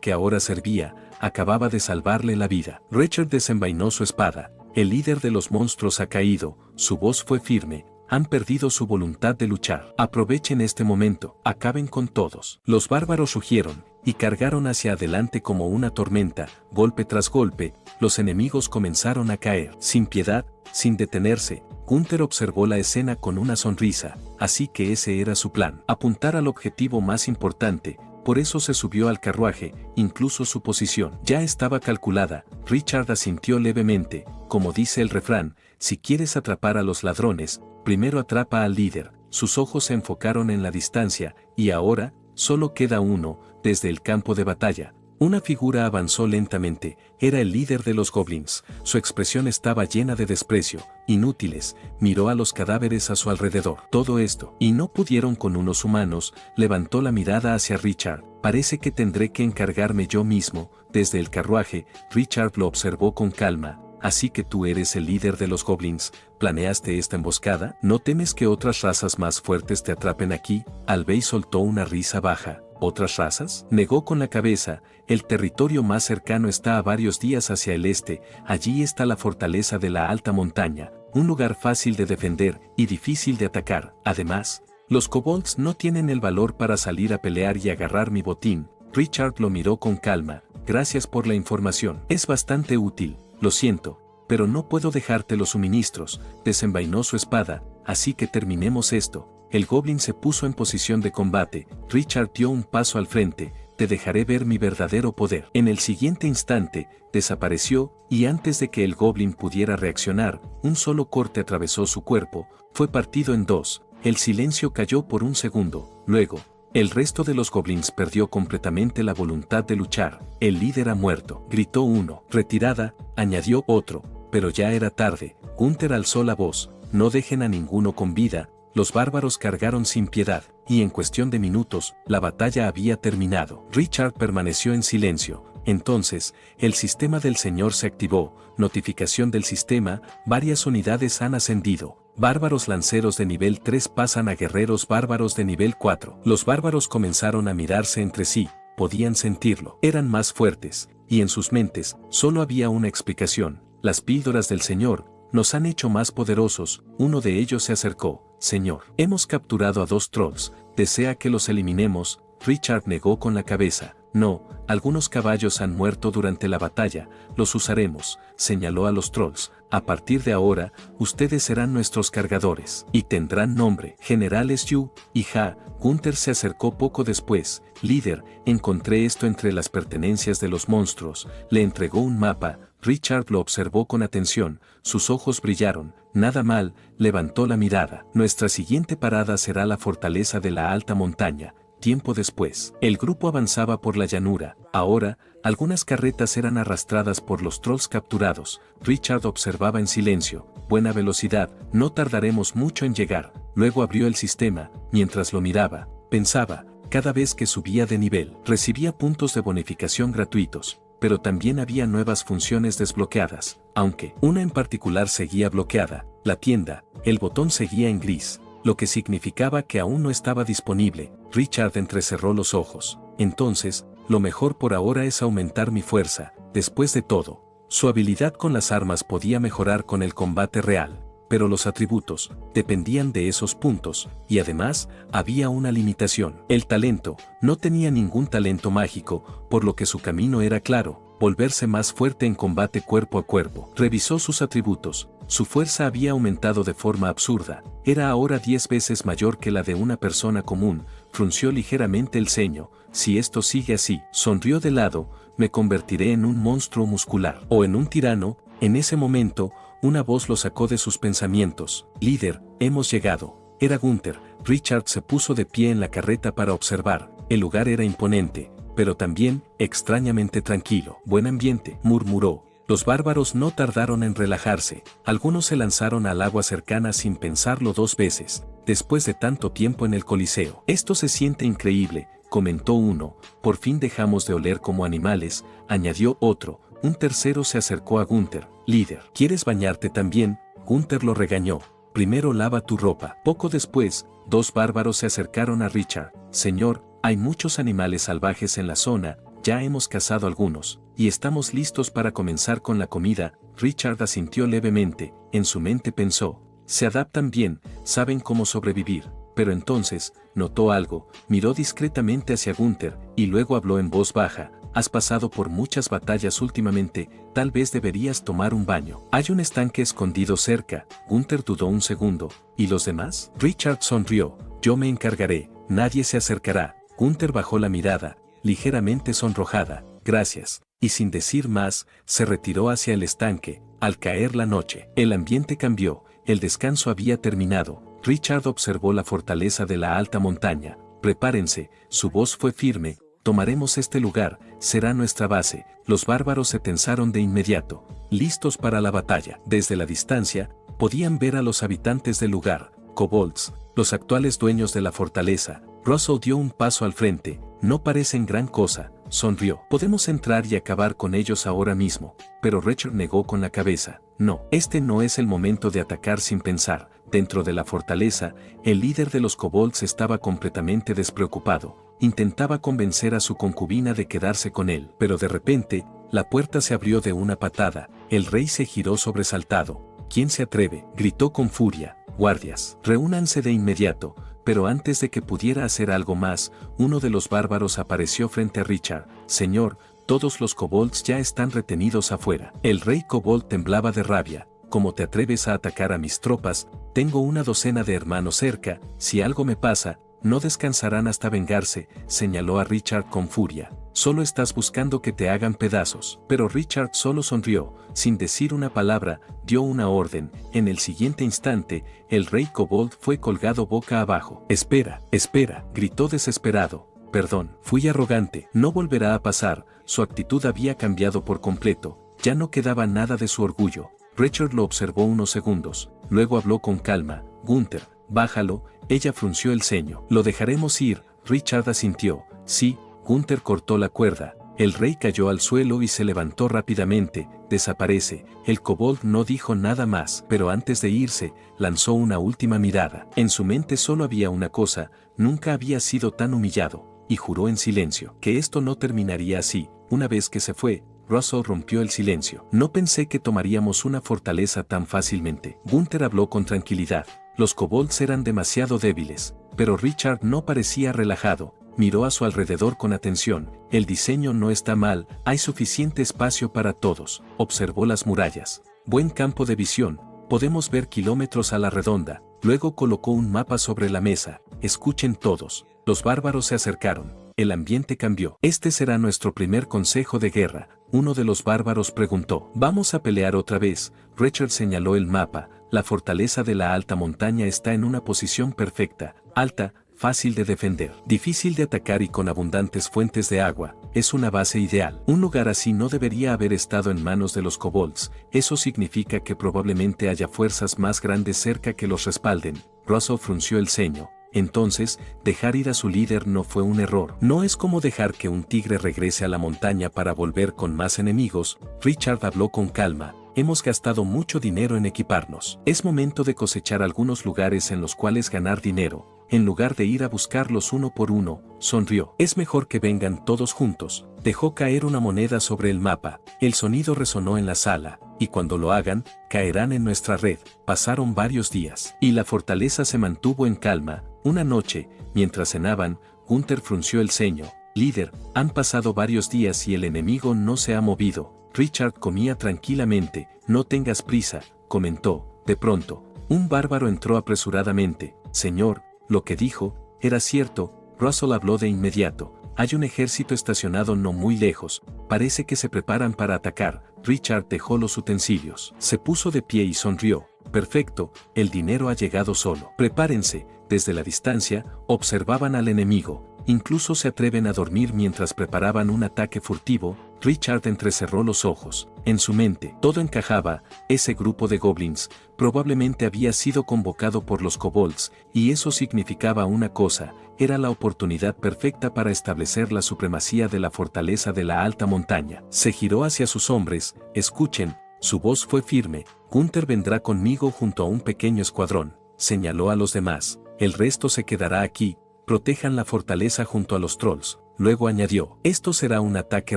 que ahora servía, acababa de salvarle la vida. Richard desenvainó su espada, el líder de los monstruos ha caído, su voz fue firme. Han perdido su voluntad de luchar. Aprovechen este momento, acaben con todos. Los bárbaros rugieron, y cargaron hacia adelante como una tormenta, golpe tras golpe, los enemigos comenzaron a caer. Sin piedad, sin detenerse, Gunther observó la escena con una sonrisa, así que ese era su plan. Apuntar al objetivo más importante, por eso se subió al carruaje, incluso su posición ya estaba calculada. Richard asintió levemente, como dice el refrán, si quieres atrapar a los ladrones, primero atrapa al líder. Sus ojos se enfocaron en la distancia, y ahora, solo queda uno, desde el campo de batalla. Una figura avanzó lentamente, era el líder de los goblins, su expresión estaba llena de desprecio. Inútiles, miró a los cadáveres a su alrededor. Todo esto, y no pudieron con unos humanos, levantó la mirada hacia Richard. Parece que tendré que encargarme yo mismo. Desde el carruaje, Richard lo observó con calma. Así que tú eres el líder de los goblins, ¿planeaste esta emboscada? ¿No temes que otras razas más fuertes te atrapen aquí? Albey soltó una risa baja. ¿Otras razas? Negó con la cabeza. El territorio más cercano está a varios días hacia el este, allí está la fortaleza de la alta montaña, un lugar fácil de defender y difícil de atacar. Además, los kobolds no tienen el valor para salir a pelear y agarrar mi botín. Richard lo miró con calma. Gracias por la información. Es bastante útil. Lo siento, pero no puedo dejarte los suministros. Desenvainó su espada, así que terminemos esto. El goblin se puso en posición de combate. Richard dio un paso al frente. Te dejaré ver mi verdadero poder. En el siguiente instante, desapareció, y antes de que el goblin pudiera reaccionar, un solo corte atravesó su cuerpo, fue partido en dos. El silencio cayó por un segundo. Luego, el resto de los goblins perdió completamente la voluntad de luchar. El líder ha muerto, gritó uno. Retirada, añadió otro, pero ya era tarde. Gunther alzó la voz. No dejen a ninguno con vida. Los bárbaros cargaron sin piedad, y en cuestión de minutos, la batalla había terminado. Richard permaneció en silencio. Entonces, el sistema del señor se activó. Notificación del sistema, varias unidades han ascendido. Bárbaros lanceros de nivel 3 pasan a guerreros bárbaros de nivel 4. Los bárbaros comenzaron a mirarse entre sí, podían sentirlo. Eran más fuertes, y en sus mentes, solo había una explicación. Las píldoras del Señor nos han hecho más poderosos. Uno de ellos se acercó. Señor, hemos capturado a 2 trolls, ¿desea que los eliminemos? Richard negó con la cabeza. No, algunos caballos han muerto durante la batalla, los usaremos, señaló a los trolls. A partir de ahora, ustedes serán nuestros cargadores, y tendrán nombre. Generales Yu y Ja. Gunther se acercó poco después. Líder, encontré esto entre las pertenencias de los monstruos. Le entregó un mapa. Richard lo observó con atención, sus ojos brillaron. Nada mal, levantó la mirada. Nuestra siguiente parada será la fortaleza de la alta montaña. Tiempo después, el grupo avanzaba por la llanura. Ahora, algunas carretas eran arrastradas por los trolls capturados. Richard observaba en silencio. Buena velocidad, no tardaremos mucho en llegar. Luego abrió el sistema. Mientras lo miraba, pensaba, cada vez que subía de nivel, recibía puntos de bonificación gratuitos. Pero también había nuevas funciones desbloqueadas, aunque una en particular seguía bloqueada. La tienda, el botón seguía en gris, lo que significaba que aún no estaba disponible. Richard entrecerró los ojos. Entonces, lo mejor por ahora es aumentar mi fuerza. Después de todo, su habilidad con las armas podía mejorar con el combate real, pero los atributos dependían de esos puntos, y además, había una limitación. El talento, no tenía ningún talento mágico, por lo que su camino era claro, volverse más fuerte en combate cuerpo a cuerpo. Revisó sus atributos. Su fuerza había aumentado de forma absurda, era ahora 10 veces mayor que la de una persona común. Frunció ligeramente el ceño. Si esto sigue así, sonrió de lado, me convertiré en un monstruo muscular, o en un tirano. En ese momento, una voz lo sacó de sus pensamientos. Líder, hemos llegado. Era Gunther. Richard se puso de pie en la carreta para observar. El lugar era imponente, pero también, extrañamente tranquilo. Buen ambiente, murmuró. Los bárbaros no tardaron en relajarse. Algunos se lanzaron al agua cercana sin pensarlo 2 veces. después de tanto tiempo en el Coliseo. Esto se siente increíble, comentó uno. Por fin dejamos de oler como animales, añadió otro. Un tercero se acercó a Gunther. Líder, ¿quieres bañarte también? Gunther lo regañó. Primero lava tu ropa. Poco después, dos bárbaros se acercaron a Richard. Señor, hay muchos animales salvajes en la zona, ya hemos cazado algunos, y estamos listos para comenzar con la comida. Richard asintió levemente, en su mente pensó, se adaptan bien, saben cómo sobrevivir. Pero entonces, notó algo, miró discretamente hacia Gunther, y luego habló en voz baja. Has pasado por muchas batallas últimamente, tal vez deberías tomar un baño. Hay un estanque escondido cerca. Gunther dudó un segundo. ¿Y los demás? Richard sonrió. Yo me encargaré, nadie se acercará. Gunther bajó la mirada, ligeramente sonrojada. Gracias. Y sin decir más, se retiró hacia el estanque. Al caer la noche, el ambiente cambió, el descanso había terminado. Richard observó la fortaleza de la alta montaña. Prepárense, su voz fue firme. Tomaremos este lugar, será nuestra base. Los bárbaros se tensaron de inmediato, listos para la batalla. Desde la distancia, podían ver a los habitantes del lugar, kobolds, los actuales dueños de la fortaleza. Russell dio un paso al frente. No parecen gran cosa, sonrió. Podemos entrar y acabar con ellos ahora mismo. Pero Richard negó con la cabeza. No, este no es el momento de atacar sin pensar. Dentro de la fortaleza, el líder de los kobolds estaba completamente despreocupado. Intentaba convencer a su concubina de quedarse con él, pero de repente, la puerta se abrió de una patada. El rey se giró sobresaltado. ¿Quién se atreve?, gritó con furia. Guardias, reúnanse de inmediato. Pero antes de que pudiera hacer algo más, uno de los bárbaros apareció frente a Richard. Señor, todos los kobolds ya están retenidos afuera. El rey kobold temblaba de rabia. ¿Cómo te atreves a atacar a mis tropas? Tengo una docena de hermanos cerca, si algo me pasa, no descansarán hasta vengarse, señaló a Richard con furia. Solo estás buscando que te hagan pedazos. Pero Richard solo sonrió, sin decir una palabra, dio una orden. En el siguiente instante, el rey kobold fue colgado boca abajo. Espera, espera, gritó desesperado. Perdón, fui arrogante, no volverá a pasar. Su actitud había cambiado por completo, ya no quedaba nada de su orgullo. Richard lo observó unos segundos, luego habló con calma. Gunther, bájalo. Ella frunció el ceño. Lo dejaremos ir. Richard asintió. Sí. Gunther cortó la cuerda. El rey cayó al suelo y se levantó rápidamente. Desaparece. El kobold no dijo nada más, pero antes de irse, lanzó una última mirada. En su mente solo había una cosa, nunca había sido tan humillado, y juró en silencio que esto no terminaría así. Una vez que se fue, Russell rompió el silencio. No pensé que tomaríamos una fortaleza tan fácilmente. Gunther habló con tranquilidad. Los kobolds eran demasiado débiles, pero Richard no parecía relajado. Miró a su alrededor con atención. El diseño no está mal, hay suficiente espacio para todos. Observó las murallas. Buen campo de visión, podemos ver kilómetros a la redonda. Luego colocó un mapa sobre la mesa. Escuchen todos. Los bárbaros se acercaron. El ambiente cambió. Este será nuestro primer consejo de guerra. Uno de los bárbaros preguntó. ¿Vamos a pelear otra vez? Richard señaló el mapa. La fortaleza de la alta montaña está en una posición perfecta, alta, fácil de defender, difícil de atacar y con abundantes fuentes de agua. Es una base ideal. Un lugar así no debería haber estado en manos de los kobolds. Eso significa que probablemente haya fuerzas más grandes cerca que los respalden. Russell frunció el ceño. Entonces, dejar ir a su líder no fue un error. No es como dejar que un tigre regrese a la montaña para volver con más enemigos. Richard habló con calma. Hemos gastado mucho dinero en equiparnos. Es momento de cosechar algunos lugares en los cuales ganar dinero. En lugar de ir a buscarlos uno por uno, sonrió. Es mejor que vengan todos juntos. Dejó caer una moneda sobre el mapa. El sonido resonó en la sala, y cuando lo hagan, caerán en nuestra red. Pasaron varios días, y la fortaleza se mantuvo en calma. Una noche, mientras cenaban, Gunther frunció el ceño. Líder, han pasado varios días y el enemigo no se ha movido. Richard comía tranquilamente. No tengas prisa, comentó. De pronto, un bárbaro entró apresuradamente. Señor, lo que dijo era cierto. Russell habló de inmediato. Hay un ejército estacionado no muy lejos. Parece que se preparan para atacar. Richard dejó los utensilios. Se puso de pie y sonrió. Perfecto, el dinero ha llegado solo. Prepárense. Desde la distancia, observaban al enemigo. Incluso se atreven a dormir mientras preparaban un ataque furtivo. Richard entrecerró los ojos. En su mente, todo encajaba. Ese grupo de goblins probablemente había sido convocado por los kobolds, y eso significaba una cosa: era la oportunidad perfecta para establecer la supremacía de la fortaleza de la alta montaña. Se giró hacia sus hombres. Escuchen, su voz fue firme. Gunther vendrá conmigo junto a un pequeño escuadrón. Señaló a los demás. El resto se quedará aquí. Protejan la fortaleza junto a los trolls. Luego añadió: esto será un ataque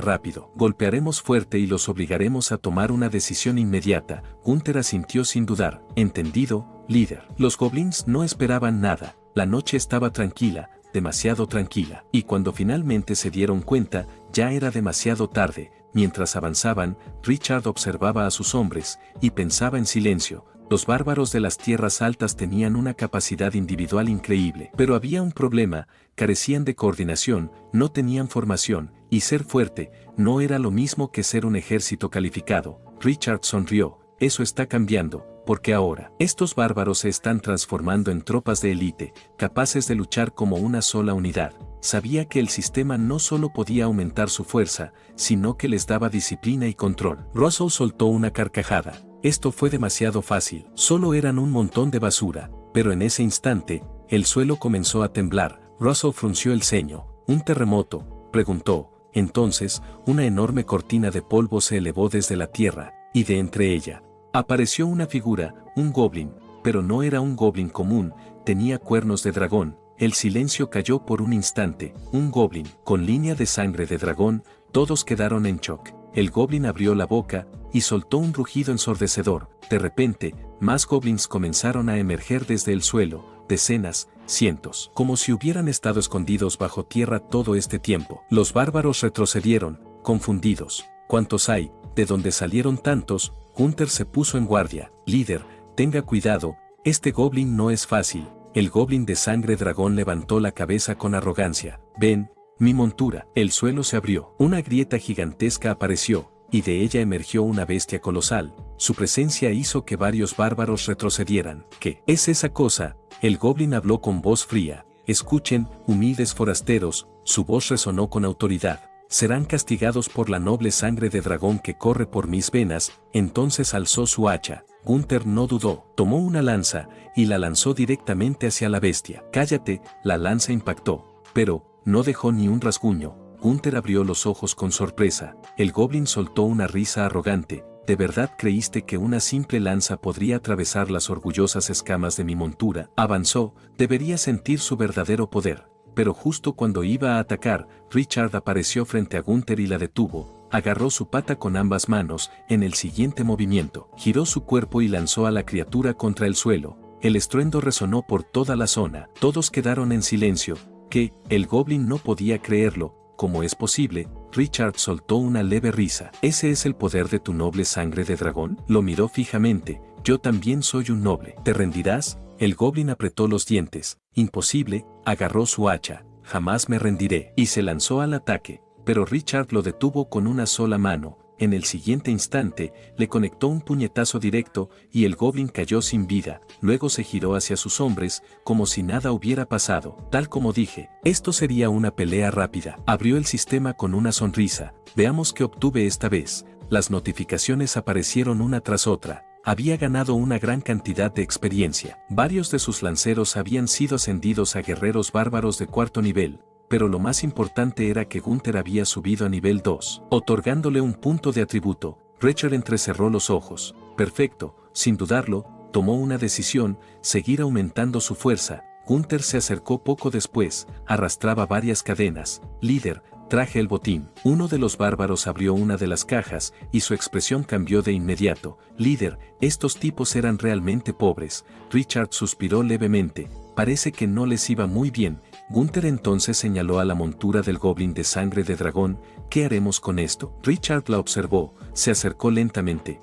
rápido. Golpearemos fuerte y los obligaremos a tomar una decisión inmediata. Gunther asintió sin dudar. Entendido, líder. Los goblins no esperaban nada. La noche estaba tranquila, demasiado tranquila. Y cuando finalmente se dieron cuenta, ya era demasiado tarde. Mientras avanzaban, Richard observaba a sus hombres y pensaba en silencio. Los bárbaros de las tierras altas tenían una capacidad individual increíble, pero había un problema: carecían de coordinación, no tenían formación, y ser fuerte no era lo mismo que ser un ejército calificado. Richard sonrió. Eso está cambiando, porque ahora estos bárbaros se están transformando en tropas de élite, capaces de luchar como una sola unidad. Sabía que el sistema no solo podía aumentar su fuerza, sino que les daba disciplina y control. Russell soltó una carcajada. Esto fue demasiado fácil. Solo eran un montón de basura. Pero en ese instante, el suelo comenzó a temblar. Russell frunció el ceño. ¿Un terremoto?, preguntó. Entonces, una enorme cortina de polvo se elevó desde la tierra, y de entre ella apareció una figura, un goblin. Pero no era un goblin común, tenía cuernos de dragón. El silencio cayó por un instante. Un goblin, con línea de sangre de dragón. Todos quedaron en shock. El goblin abrió la boca y soltó un rugido ensordecedor. De repente, más goblins comenzaron a emerger desde el suelo, decenas, cientos, como si hubieran estado escondidos bajo tierra todo este tiempo. Los bárbaros retrocedieron, confundidos. ¿Cuántos hay? ¿De dónde salieron tantos? Gunther se puso en guardia. Líder, tenga cuidado, este goblin no es fácil. El goblin de sangre dragón levantó la cabeza con arrogancia. Ven, mi montura. El suelo se abrió. Una grieta gigantesca apareció, y de ella emergió una bestia colosal. Su presencia hizo que varios bárbaros retrocedieran. ¿Qué es esa cosa? El goblin habló con voz fría. Escuchen, humildes forasteros, su voz resonó con autoridad. Serán castigados por la noble sangre de dragón que corre por mis venas. Entonces alzó su hacha. Gunther no dudó, tomó una lanza, y la lanzó directamente hacia la bestia. Cállate, la lanza impactó, pero no dejó ni un rasguño. Gunther abrió los ojos con sorpresa. El goblin soltó una risa arrogante. ¿De verdad creíste que una simple lanza podría atravesar las orgullosas escamas de mi montura? Avanzó, debería sentir su verdadero poder. Pero justo cuando iba a atacar, Richard apareció frente a Gunther y la detuvo. Agarró su pata con ambas manos. En el siguiente movimiento, giró su cuerpo y lanzó a la criatura contra el suelo. El estruendo resonó por toda la zona. Todos quedaron en silencio. ¿Qué? El goblin no podía creerlo. ¿Cómo es posible? Richard soltó una leve risa. ¿Ese es el poder de tu noble sangre de dragón? Lo miró fijamente. Yo también soy un noble. ¿Te rendirás? El goblin apretó los dientes. Imposible. Agarró su hacha. Jamás me rendiré. Y se lanzó al ataque. Pero Richard lo detuvo con una sola mano. En el siguiente instante, le conectó un puñetazo directo y el goblin cayó sin vida. Luego se giró hacia sus hombres, como si nada hubiera pasado. Tal como dije, esto sería una pelea rápida. Abrió el sistema con una sonrisa. Veamos qué obtuve esta vez. Las notificaciones aparecieron una tras otra. Había ganado una gran cantidad de experiencia. Varios de sus lanceros habían sido ascendidos a guerreros bárbaros de cuarto nivel. Pero lo más importante era que Gunther había subido a nivel 2, otorgándole un punto de atributo. Richard entrecerró los ojos. Perfecto, sin dudarlo, tomó una decisión: seguir aumentando su fuerza. Gunther se acercó poco después, arrastraba varias cadenas. Líder, traje el botín. Uno de los bárbaros abrió una de las cajas, y su expresión cambió de inmediato. Líder, estos tipos eran realmente pobres. Richard suspiró levemente. Parece que no les iba muy bien. Gunther entonces señaló a la montura del goblin de sangre de dragón. ¿Qué haremos con esto? Richard la observó, se acercó lentamente.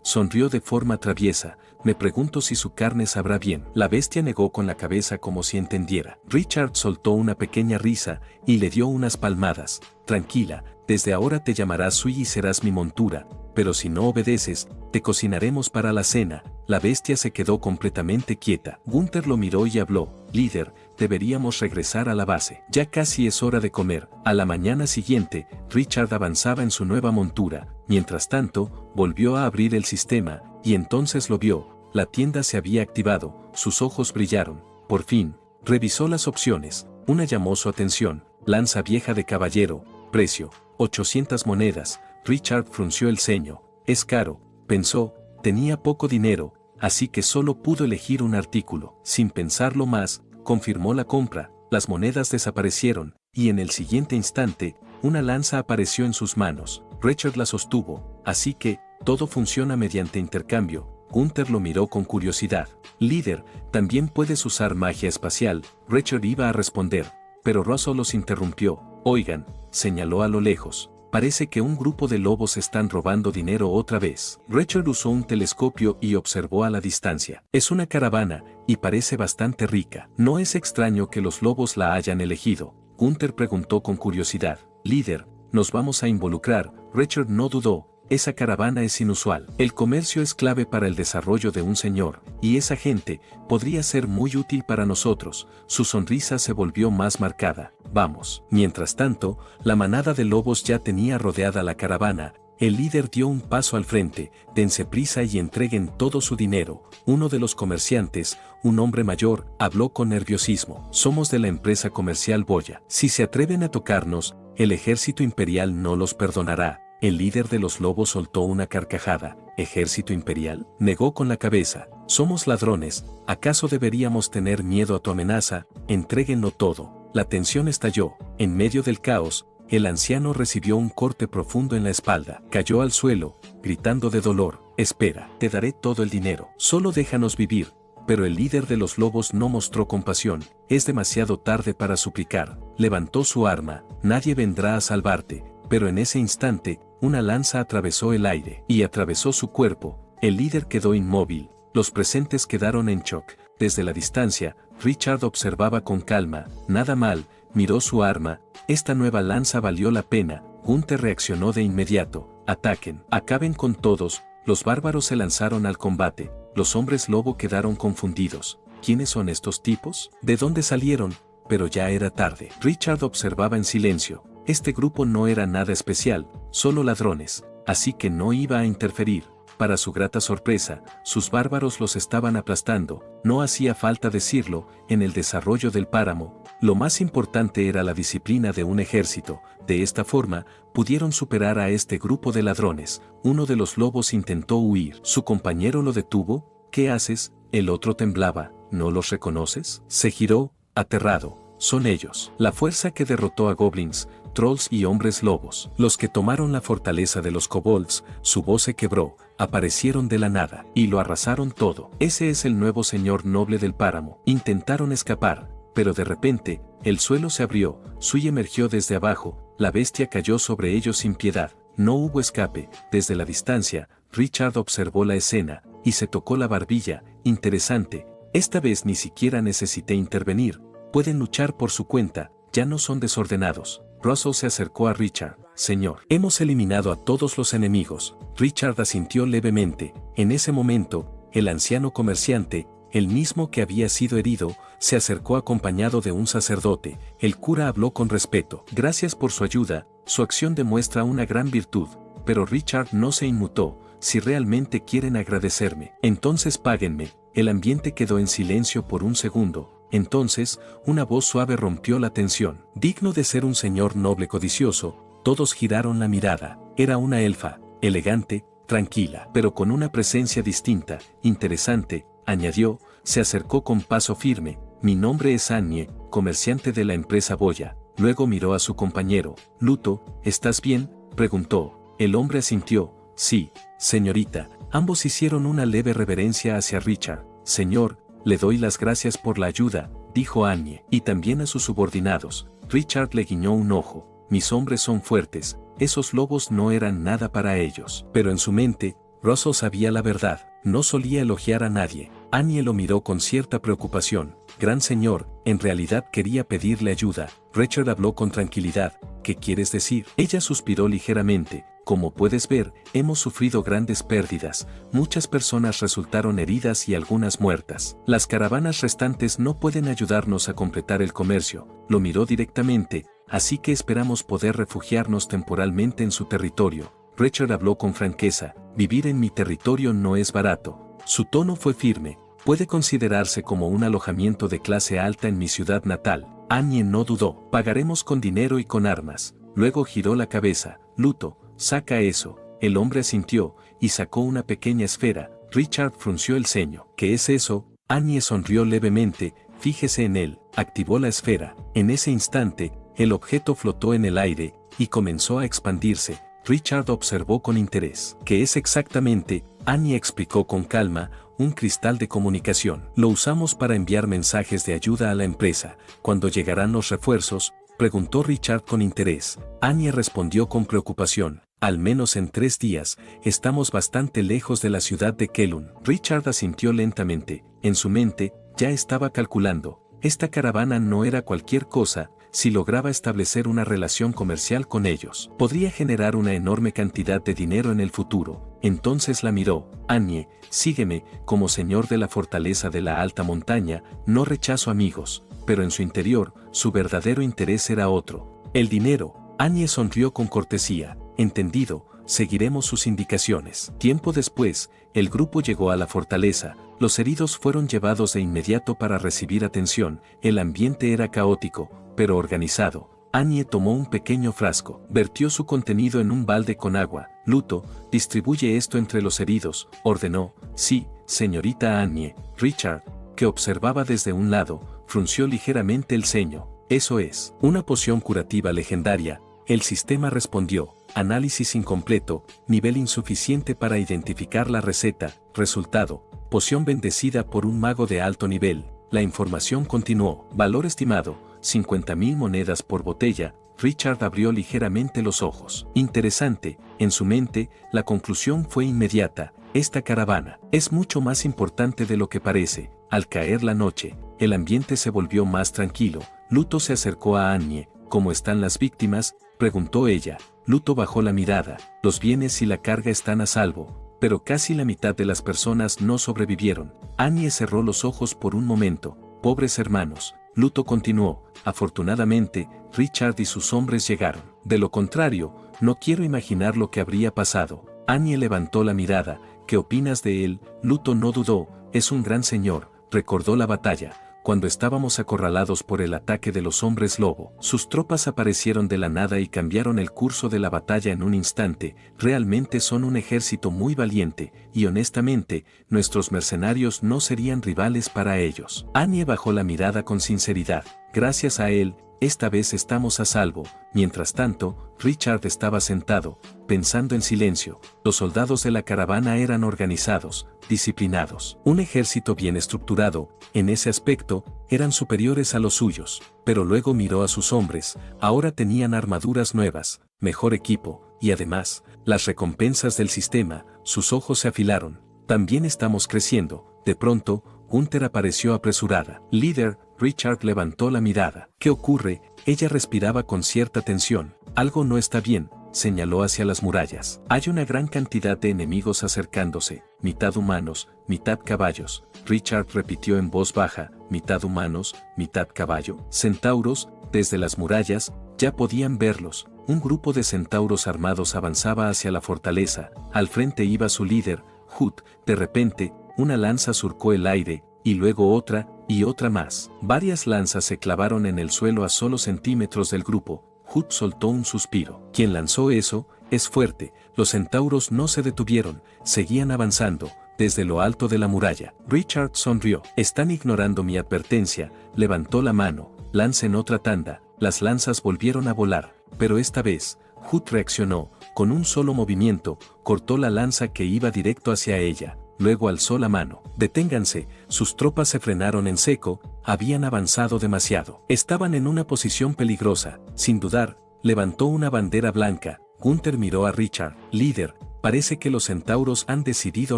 Sonrió de forma traviesa. Me pregunto si su carne sabrá bien. La bestia negó con la cabeza como si entendiera. Richard soltó una pequeña risa y le dio unas palmadas. Tranquila, desde ahora te llamarás Sui y serás mi montura, pero si no obedeces, te cocinaremos para la cena. La bestia se quedó completamente quieta. Gunther lo miró y habló. Líder, deberíamos regresar a la base. Ya casi es hora de comer. A la mañana siguiente, Richard avanzaba en su nueva montura. Mientras tanto, volvió a abrir el sistema, y entonces lo vio. La tienda se había activado, sus ojos brillaron. Por fin, revisó las opciones. Una llamó su atención: lanza vieja de caballero, precio, 800 monedas. Richard frunció el ceño. Es caro, pensó, tenía poco dinero, así que solo pudo elegir un artículo. Sin pensarlo más, confirmó la compra, las monedas desaparecieron, y en el siguiente instante, una lanza apareció en sus manos. Richard la sostuvo, así que, todo funciona mediante intercambio. Gunther lo miró con curiosidad. Líder, ¿también puedes usar magia espacial? Richard iba a responder, pero Russell los interrumpió. Oigan, señaló a lo lejos. Parece que un grupo de lobos están robando dinero otra vez. Richard usó un telescopio y observó a la distancia. Es una caravana, y parece bastante rica. No es extraño que los lobos la hayan elegido. Gunther preguntó con curiosidad. Líder, ¿nos vamos a involucrar? Richard no dudó. Esa caravana es inusual. El comercio es clave para el desarrollo de un señor, y esa gente podría ser muy útil para nosotros. Su sonrisa se volvió más marcada. Vamos. Mientras tanto, la manada de lobos ya tenía rodeada la caravana. El líder dio un paso al frente. Dense prisa y entreguen todo su dinero. Uno de los comerciantes, un hombre mayor, habló con nerviosismo. Somos de la empresa comercial Boya. Si se atreven a tocarnos, el ejército imperial no los perdonará. El líder de los lobos soltó una carcajada. ¿Ejército imperial? Negó con la cabeza. Somos ladrones. ¿Acaso deberíamos tener miedo a tu amenaza? Entréguenlo todo. La tensión estalló. En medio del caos, el anciano recibió un corte profundo en la espalda. Cayó al suelo, gritando de dolor. Espera, te daré todo el dinero. Solo déjanos vivir. Pero el líder de los lobos no mostró compasión. Es demasiado tarde para suplicar. Levantó su arma. Nadie vendrá a salvarte. Pero en ese instante, una lanza atravesó el aire y atravesó su cuerpo. El líder quedó inmóvil. Los presentes quedaron en shock. Desde la distancia, Richard observaba con calma. Nada mal, miró su arma. Esta nueva lanza valió la pena. Gunther reaccionó de inmediato. Ataquen, acaben con todos. Los bárbaros se lanzaron al combate. Los hombres lobo quedaron confundidos. ¿Quiénes son estos tipos? ¿De dónde salieron? Pero ya era tarde. Richard observaba en silencio. Este grupo no era nada especial, solo ladrones, así que no iba a interferir. Para su grata sorpresa, sus bárbaros los estaban aplastando. No hacía falta decirlo, en el desarrollo del páramo, lo más importante era la disciplina de un ejército. De esta forma, pudieron superar a este grupo de ladrones. Uno de los lobos intentó huir. Su compañero lo detuvo. ¿Qué haces? El otro temblaba. ¿No los reconoces? Se giró, aterrado. Son ellos. La fuerza que derrotó a goblins, trolls y hombres lobos. Los que tomaron la fortaleza de los kobolds, su voz se quebró, aparecieron de la nada, y lo arrasaron todo. Ese es el nuevo señor noble del páramo. Intentaron escapar, pero de repente, el suelo se abrió, Sui emergió desde abajo, la bestia cayó sobre ellos sin piedad. No hubo escape. Desde la distancia, Richard observó la escena, y se tocó la barbilla. Interesante. Esta vez ni siquiera necesité intervenir. Pueden luchar por su cuenta, ya no son desordenados. Russell se acercó a Richard. Señor, hemos eliminado a todos los enemigos. Richard asintió levemente. En ese momento, el anciano comerciante, el mismo que había sido herido, se acercó acompañado de un sacerdote. El cura habló con respeto. Gracias por su ayuda, su acción demuestra una gran virtud. Pero Richard no se inmutó. Si realmente quieren agradecerme, entonces páguenme. El ambiente quedó en silencio por un segundo. Entonces, una voz suave rompió la tensión. Digno de ser un señor noble codicioso, todos giraron la mirada. Era una elfa, elegante, tranquila, pero con una presencia distinta, interesante, añadió, se acercó con paso firme. Mi nombre es Annie, comerciante de la empresa Boya. Luego miró a su compañero. Luto, ¿estás bien?, preguntó. El hombre asintió. Sí, señorita. Ambos hicieron una leve reverencia hacia Richard. Señor, le doy las gracias por la ayuda, dijo Annie, y también a sus subordinados. Richard le guiñó un ojo. Mis hombres son fuertes, esos lobos no eran nada para ellos. Pero en su mente, Russell sabía la verdad, no solía elogiar a nadie. Annie lo miró con cierta preocupación. Gran señor, en realidad quería pedirle ayuda. Richard habló con tranquilidad. ¿Qué quieres decir? Ella suspiró ligeramente. Como puedes ver, hemos sufrido grandes pérdidas, muchas personas resultaron heridas y algunas muertas. Las caravanas restantes no pueden ayudarnos a completar el comercio, lo miró directamente, así que esperamos poder refugiarnos temporalmente en su territorio. Richard habló con franqueza, vivir en mi territorio no es barato. Su tono fue firme, puede considerarse como un alojamiento de clase alta en mi ciudad natal. Annie no dudó, pagaremos con dinero y con armas. Luego giró la cabeza, Luto, saca eso. El hombre asintió, y sacó una pequeña esfera. Richard frunció el ceño. ¿Qué es eso? Annie sonrió levemente, fíjese en él. Activó la esfera. En ese instante, el objeto flotó en el aire, y comenzó a expandirse. Richard observó con interés. ¿Qué es exactamente? Annie explicó con calma, un cristal de comunicación. Lo usamos para enviar mensajes de ayuda a la empresa. ¿Cuándo llegarán los refuerzos?, preguntó Richard con interés. Annie respondió con preocupación. Al menos en 3 días, estamos bastante lejos de la ciudad de Kelun. Richard asintió lentamente. En su mente, ya estaba calculando. Esta caravana no era cualquier cosa. Si lograba establecer una relación comercial con ellos, podría generar una enorme cantidad de dinero en el futuro. Entonces la miró. Annie, sígueme, como señor de la fortaleza de la alta montaña, no rechazo amigos, pero en su interior, su verdadero interés era otro. El dinero. Annie sonrió con cortesía. Entendido, seguiremos sus indicaciones. Tiempo después, el grupo llegó a la fortaleza. Los heridos fueron llevados de inmediato para recibir atención. El ambiente era caótico, pero organizado. Annie tomó un pequeño frasco, vertió su contenido en un balde con agua. Luto, distribuye esto entre los heridos, ordenó. Sí, señorita Annie. Richard, que observaba desde un lado, frunció ligeramente el ceño. Eso es, una poción curativa legendaria. El sistema respondió. Análisis incompleto, nivel insuficiente para identificar la receta. Resultado, poción bendecida por un mago de alto nivel. La información continuó. Valor estimado, 50.000 monedas por botella. Richard abrió ligeramente los ojos. Interesante, en su mente, la conclusión fue inmediata. Esta caravana es mucho más importante de lo que parece. Al caer la noche, el ambiente se volvió más tranquilo. Luto se acercó a Annie. ¿Cómo están las víctimas?, preguntó ella. Luto bajó la mirada. Los bienes y la carga están a salvo, pero casi la mitad de las personas no sobrevivieron. Annie cerró los ojos por un momento. Pobres hermanos. Luto continuó. Afortunadamente, Richard y sus hombres llegaron. De lo contrario, no quiero imaginar lo que habría pasado. Annie levantó la mirada. ¿Qué opinas de él? Luto no dudó. Es un gran señor. Recordó la batalla, cuando estábamos acorralados por el ataque de los hombres lobo. Sus tropas aparecieron de la nada y cambiaron el curso de la batalla en un instante. Realmente son un ejército muy valiente, y honestamente, nuestros mercenarios no serían rivales para ellos. Annie bajó la mirada con sinceridad. Gracias a él, esta vez estamos a salvo. Mientras tanto, Richard estaba sentado, pensando en silencio. Los soldados de la caravana eran organizados, disciplinados. Un ejército bien estructurado, en ese aspecto, eran superiores a los suyos. Pero luego miró a sus hombres. Ahora tenían armaduras nuevas, mejor equipo, y además, las recompensas del sistema. Sus ojos se afilaron. También estamos creciendo. De pronto, Gunther apareció apresurada. Líder, Richard levantó la mirada. ¿Qué ocurre? Ella respiraba con cierta tensión. Algo no está bien, señaló hacia las murallas. Hay una gran cantidad de enemigos acercándose, mitad humanos, mitad caballos. Richard repitió en voz baja, mitad humanos, mitad caballo. Centauros, desde las murallas, ya podían verlos. Un grupo de centauros armados avanzaba hacia la fortaleza. Al frente iba su líder, Hut. De repente, una lanza surcó el aire, y luego otra, y otra más. Varias lanzas se clavaron en el suelo a solo centímetros del grupo. Hut soltó un suspiro. Quien lanzó eso, es fuerte. Los centauros no se detuvieron, seguían avanzando, desde lo alto de la muralla. Richard sonrió. Están ignorando mi advertencia. Levantó la mano. Lancen otra tanda. Las lanzas volvieron a volar, pero esta vez, Hut reaccionó. Con un solo movimiento, cortó la lanza que iba directo hacia ella. Luego alzó la mano. Deténganse, sus tropas se frenaron en seco, habían avanzado demasiado. Estaban en una posición peligrosa. Sin dudar, levantó una bandera blanca. Gunther miró a Richard. Líder, parece que los centauros han decidido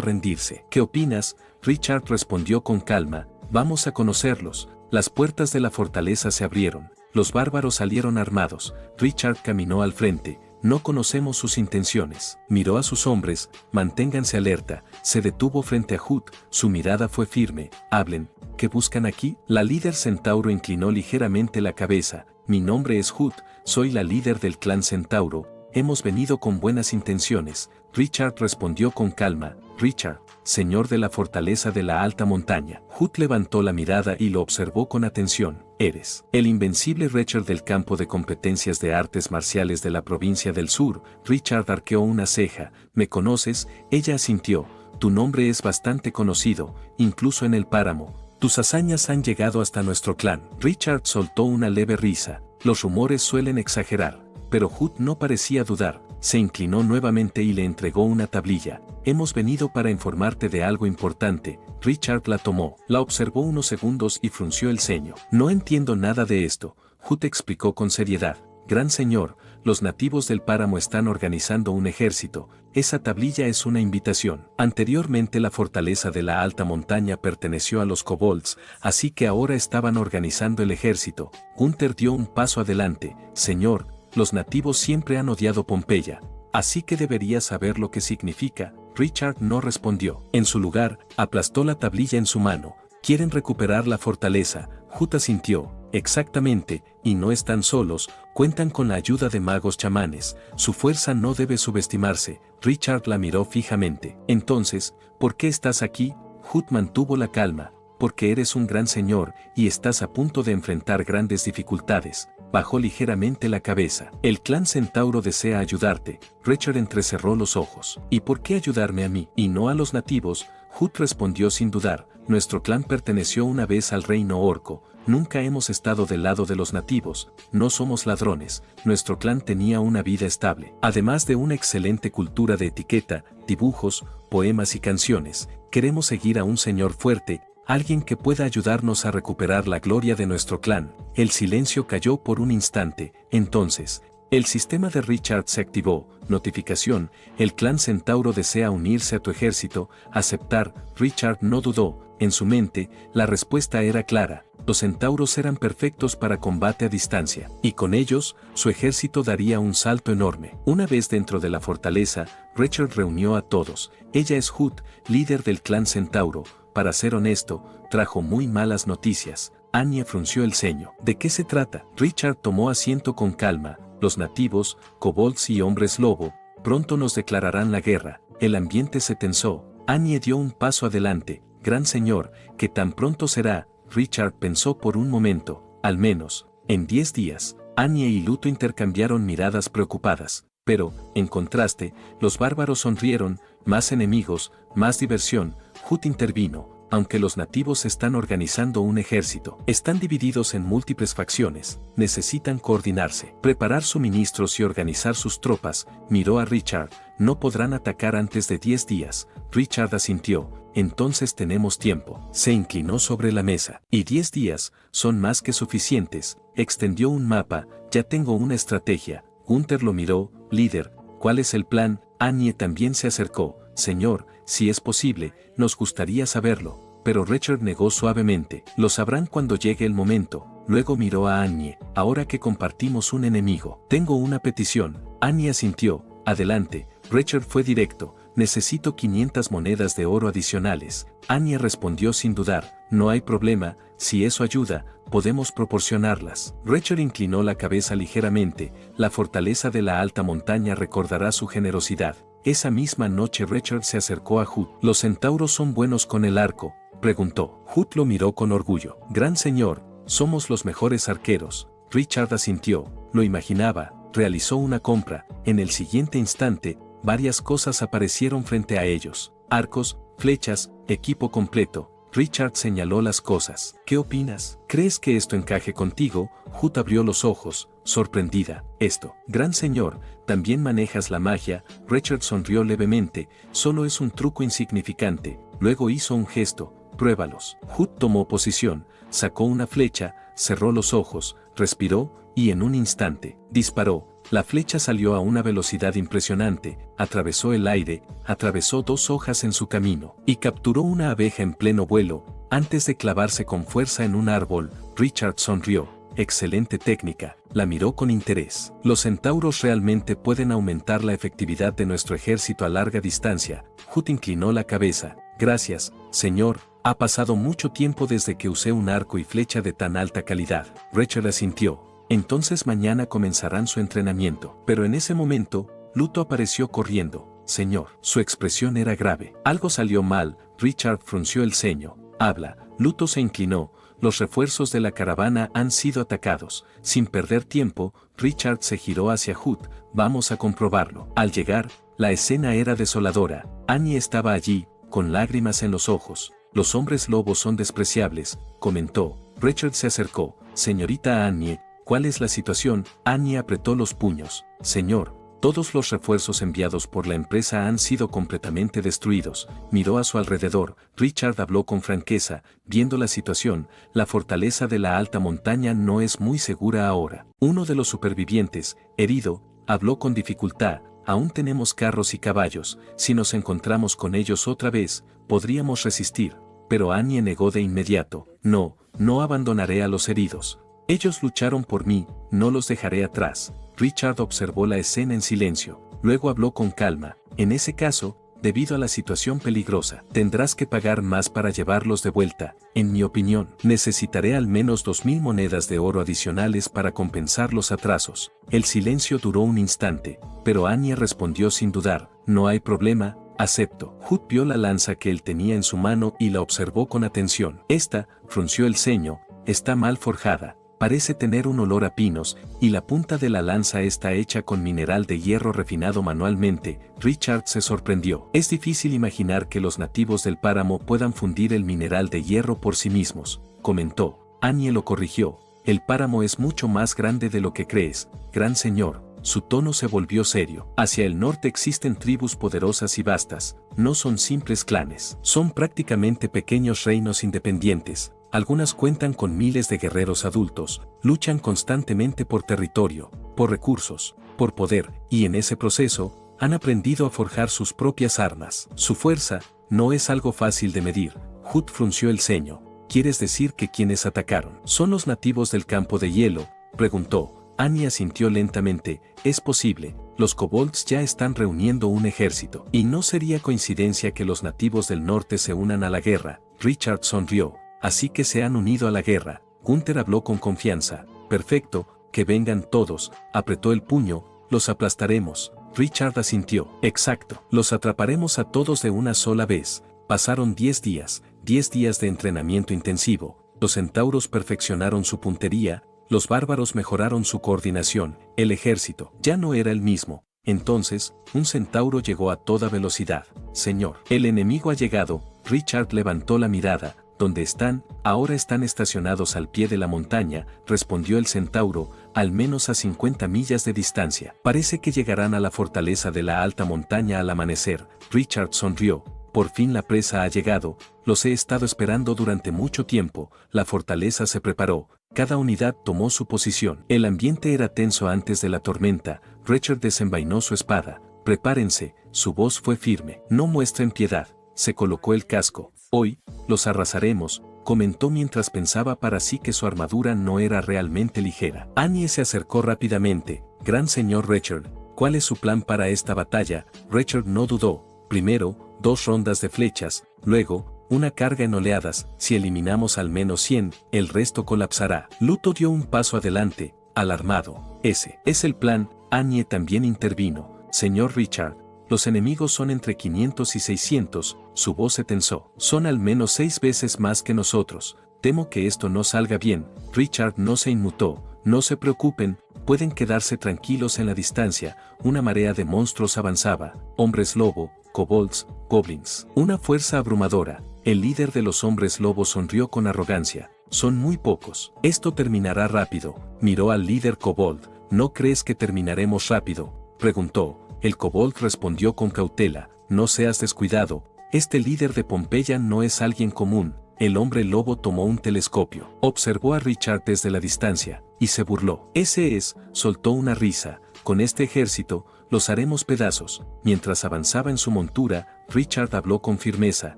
rendirse. ¿Qué opinas? Richard respondió con calma. Vamos a conocerlos. Las puertas de la fortaleza se abrieron. Los bárbaros salieron armados. Richard caminó al frente. no conocemos sus intenciones. Miró a sus hombres, manténganse alerta, se detuvo frente a Hood, su mirada fue firme, hablen, ¿qué buscan aquí? La líder Centauro inclinó ligeramente la cabeza, mi nombre es Hood, soy la líder del clan Centauro, hemos venido con buenas intenciones. Richard respondió con calma, Richard, señor de la fortaleza de la alta montaña. Hood levantó la mirada y lo observó con atención. Eres el invencible Richard del campo de competencias de artes marciales de la provincia del sur. Richard arqueó una ceja. ¿Me conoces? Ella asintió. Tu nombre es bastante conocido, incluso en el páramo. Tus hazañas han llegado hasta nuestro clan. Richard soltó una leve risa. Los rumores suelen exagerar. Pero Hood no parecía dudar, se inclinó nuevamente y le entregó una tablilla. Hemos venido para informarte de algo importante. Richard la tomó, la observó unos segundos y frunció el ceño. No entiendo nada de esto, Hood explicó con seriedad. Gran señor, los nativos del páramo están organizando un ejército. Esa tablilla es una invitación. Anteriormente la fortaleza de la alta montaña perteneció a los kobolds, así que ahora estaban organizando el ejército. Gunther dio un paso adelante. Señor, los nativos siempre han odiado Pompeya, así que debería saber lo que significa. Richard no respondió. En su lugar, aplastó la tablilla en su mano. Quieren recuperar la fortaleza. Hood asintió. Exactamente, y no están solos, cuentan con la ayuda de magos chamanes. Su fuerza no debe subestimarse. Richard la miró fijamente. Entonces, ¿por qué estás aquí? Hood mantuvo la calma. Porque eres un gran señor y estás a punto de enfrentar grandes dificultades. Bajó ligeramente la cabeza. El clan Centauro desea ayudarte. Richard entrecerró los ojos. ¿Y por qué ayudarme a mí y no a los nativos? Hood respondió sin dudar. Nuestro clan perteneció una vez al reino orco. Nunca hemos estado del lado de los nativos. No somos ladrones. Nuestro clan tenía una vida estable. Además de una excelente cultura de etiqueta, dibujos, poemas y canciones. Queremos seguir a un señor fuerte, alguien que pueda ayudarnos a recuperar la gloria de nuestro clan. El silencio cayó por un instante. Entonces, el sistema de Richard se activó. Notificación, el clan Centauro desea unirse a tu ejército. Aceptar. Richard no dudó. En su mente, la respuesta era clara. Los centauros eran perfectos para combate a distancia, y con ellos, su ejército daría un salto enorme. Una vez dentro de la fortaleza, Richard reunió a todos. Ella es Hood, líder del clan Centauro. Para ser honesto, trajo muy malas noticias. Anya frunció el ceño. ¿De qué se trata? Richard tomó asiento con calma. Los nativos, kobolds y hombres lobo, pronto nos declararán la guerra. El ambiente se tensó. Anya dio un paso adelante. Gran señor, ¿qué tan pronto será? Richard pensó por un momento. Al menos, en 10 días. Anya y Luto intercambiaron miradas preocupadas. Pero, en contraste, los bárbaros sonrieron. Más enemigos, más diversión. Hood intervino. Aunque los nativos están organizando un ejército, están divididos en múltiples facciones, necesitan coordinarse, preparar suministros y organizar sus tropas. Miró a Richard. No podrán atacar antes de 10 días. Richard asintió. Entonces tenemos tiempo. Se inclinó sobre la mesa. Y 10 días son más que suficientes. Extendió un mapa. Ya tengo una estrategia. Gunther lo miró. Líder, ¿cuál es el plan? Anya también se acercó. Señor, si es posible, nos gustaría saberlo. Pero Richard negó suavemente. Lo sabrán cuando llegue el momento. Luego miró a Anya. Ahora que compartimos un enemigo, tengo una petición. Anya asintió. Adelante. Richard fue directo. Necesito 500 monedas de oro adicionales. Anya respondió sin dudar. No hay problema, si eso ayuda, podemos proporcionarlas. Richard inclinó la cabeza ligeramente. La fortaleza de la alta montaña recordará su generosidad. Esa misma noche Richard se acercó a Hood. ¿Los centauros son buenos con el arco?, preguntó. Hood lo miró con orgullo. Gran señor, somos los mejores arqueros. Richard asintió. Lo imaginaba. Realizó una compra. En el siguiente instante, varias cosas aparecieron frente a ellos. Arcos, flechas, equipo completo. Richard señaló las cosas. ¿Qué opinas? ¿Crees que esto encaje contigo? Hood abrió los ojos, sorprendida. Esto, gran señor, ¿también manejas la magia? Richard sonrió levemente. Solo es un truco insignificante. Luego hizo un gesto. Pruébalos. Hood tomó posición, sacó una flecha, cerró los ojos, respiró, y en un instante, disparó. La flecha salió a una velocidad impresionante, atravesó el aire, atravesó 2 hojas en su camino, y capturó una abeja en pleno vuelo. Antes de clavarse con fuerza en un árbol, Richard sonrió. excelente técnica, la miró con interés. Los centauros realmente pueden aumentar la efectividad de nuestro ejército a larga distancia. Hood inclinó la cabeza. Gracias, señor, ha pasado mucho tiempo desde que usé un arco y flecha de tan alta calidad. Richard asintió. Entonces mañana comenzarán su entrenamiento. Pero en ese momento, Luto apareció corriendo. Señor, su expresión era grave. Algo salió mal. Richard frunció el ceño. Habla. Luto se inclinó. Los refuerzos de la caravana han sido atacados. Sin perder tiempo, Richard se giró hacia Hood. Vamos a comprobarlo. Al llegar, la escena era desoladora. Annie estaba allí, con lágrimas en los ojos. Los hombres lobos son despreciables, comentó. Richard se acercó. Señorita Annie, ¿cuál es la situación? Annie apretó los puños. Señor, todos los refuerzos enviados por la empresa han sido completamente destruidos. Miró a su alrededor. Richard habló con franqueza. Viendo la situación, la fortaleza de la alta montaña no es muy segura ahora. Uno de los supervivientes, herido, habló con dificultad. Aún tenemos carros y caballos. Si nos encontramos con ellos otra vez, podríamos resistir. Pero Annie negó de inmediato. No, no abandonaré a los heridos. Ellos lucharon por mí, no los dejaré atrás. Richard observó la escena en silencio. Luego habló con calma. En ese caso, debido a la situación peligrosa, tendrás que pagar más para llevarlos de vuelta. En mi opinión, necesitaré al menos 2000 monedas de oro adicionales para compensar los atrasos. El silencio duró un instante, pero Annie respondió sin dudar. No hay problema, acepto. Hood vio la lanza que él tenía en su mano y la observó con atención. Esta, frunció el ceño, está mal forjada. Parece tener un olor a pinos, y la punta de la lanza está hecha con mineral de hierro refinado manualmente. Richard se sorprendió. Es difícil imaginar que los nativos del páramo puedan fundir el mineral de hierro por sí mismos, comentó. Annie lo corrigió. El páramo es mucho más grande de lo que crees, gran señor. Su tono se volvió serio. Hacia el norte existen tribus poderosas y vastas, no son simples clanes. Son prácticamente pequeños reinos independientes. Algunas cuentan con miles de guerreros adultos, luchan constantemente por territorio, por recursos, por poder, y en ese proceso, han aprendido a forjar sus propias armas. Su fuerza no es algo fácil de medir. Hood frunció el ceño. ¿Quieres decir que quienes atacaron son los nativos del campo de hielo?, preguntó. Annie asintió lentamente. Es posible, los kobolds ya están reuniendo un ejército. Y no sería coincidencia que los nativos del norte se unan a la guerra. Richard sonrió. Así que se han unido a la guerra. Gunther habló con confianza. Perfecto, que vengan todos. Apretó el puño. Los aplastaremos. Richard asintió. Exacto. Los atraparemos a todos de una sola vez. Pasaron 10 días de entrenamiento intensivo. Los centauros perfeccionaron su puntería. Los bárbaros mejoraron su coordinación. El ejército ya no era el mismo. Entonces, un centauro llegó a toda velocidad. Señor, el enemigo ha llegado. Richard levantó la mirada. ¿Dónde están? Ahora están estacionados al pie de la montaña, respondió el centauro, al menos a 50 millas de distancia. Parece que llegarán a la fortaleza de la alta montaña al amanecer. Richard sonrió. Por fin la presa ha llegado, los he estado esperando durante mucho tiempo. La fortaleza se preparó, cada unidad tomó su posición. El ambiente era tenso antes de la tormenta. Richard desenvainó su espada. Prepárense, su voz fue firme. No muestren piedad. Se colocó el casco. Hoy, los arrasaremos, comentó mientras pensaba para sí que su armadura no era realmente ligera. Annie se acercó rápidamente. Gran señor Richard, ¿cuál es su plan para esta batalla? Richard no dudó. Primero, 2 rondas de flechas, luego, una carga en oleadas. Si eliminamos al menos 100, el resto colapsará. Luto dio un paso adelante, alarmado. Ese es el plan. Annie también intervino. Señor Richard, los enemigos son entre 500 y 600, su voz se tensó. Son al menos 6 veces más que nosotros. Temo que esto no salga bien. Richard no se inmutó. No se preocupen, pueden quedarse tranquilos en la distancia. Una marea de monstruos avanzaba. Hombres lobo, kobolds, goblins. Una fuerza abrumadora. El líder de los hombres lobo sonrió con arrogancia. Son muy pocos. Esto terminará rápido. Miró al líder kobold. ¿No crees que terminaremos rápido?, preguntó. El kobold respondió con cautela. No seas descuidado. Este líder de Pompeya no es alguien común. El hombre lobo tomó un telescopio. Observó a Richard desde la distancia, y se burló. Ese es, soltó una risa. Con este ejército, los haremos pedazos. Mientras avanzaba en su montura, Richard habló con firmeza.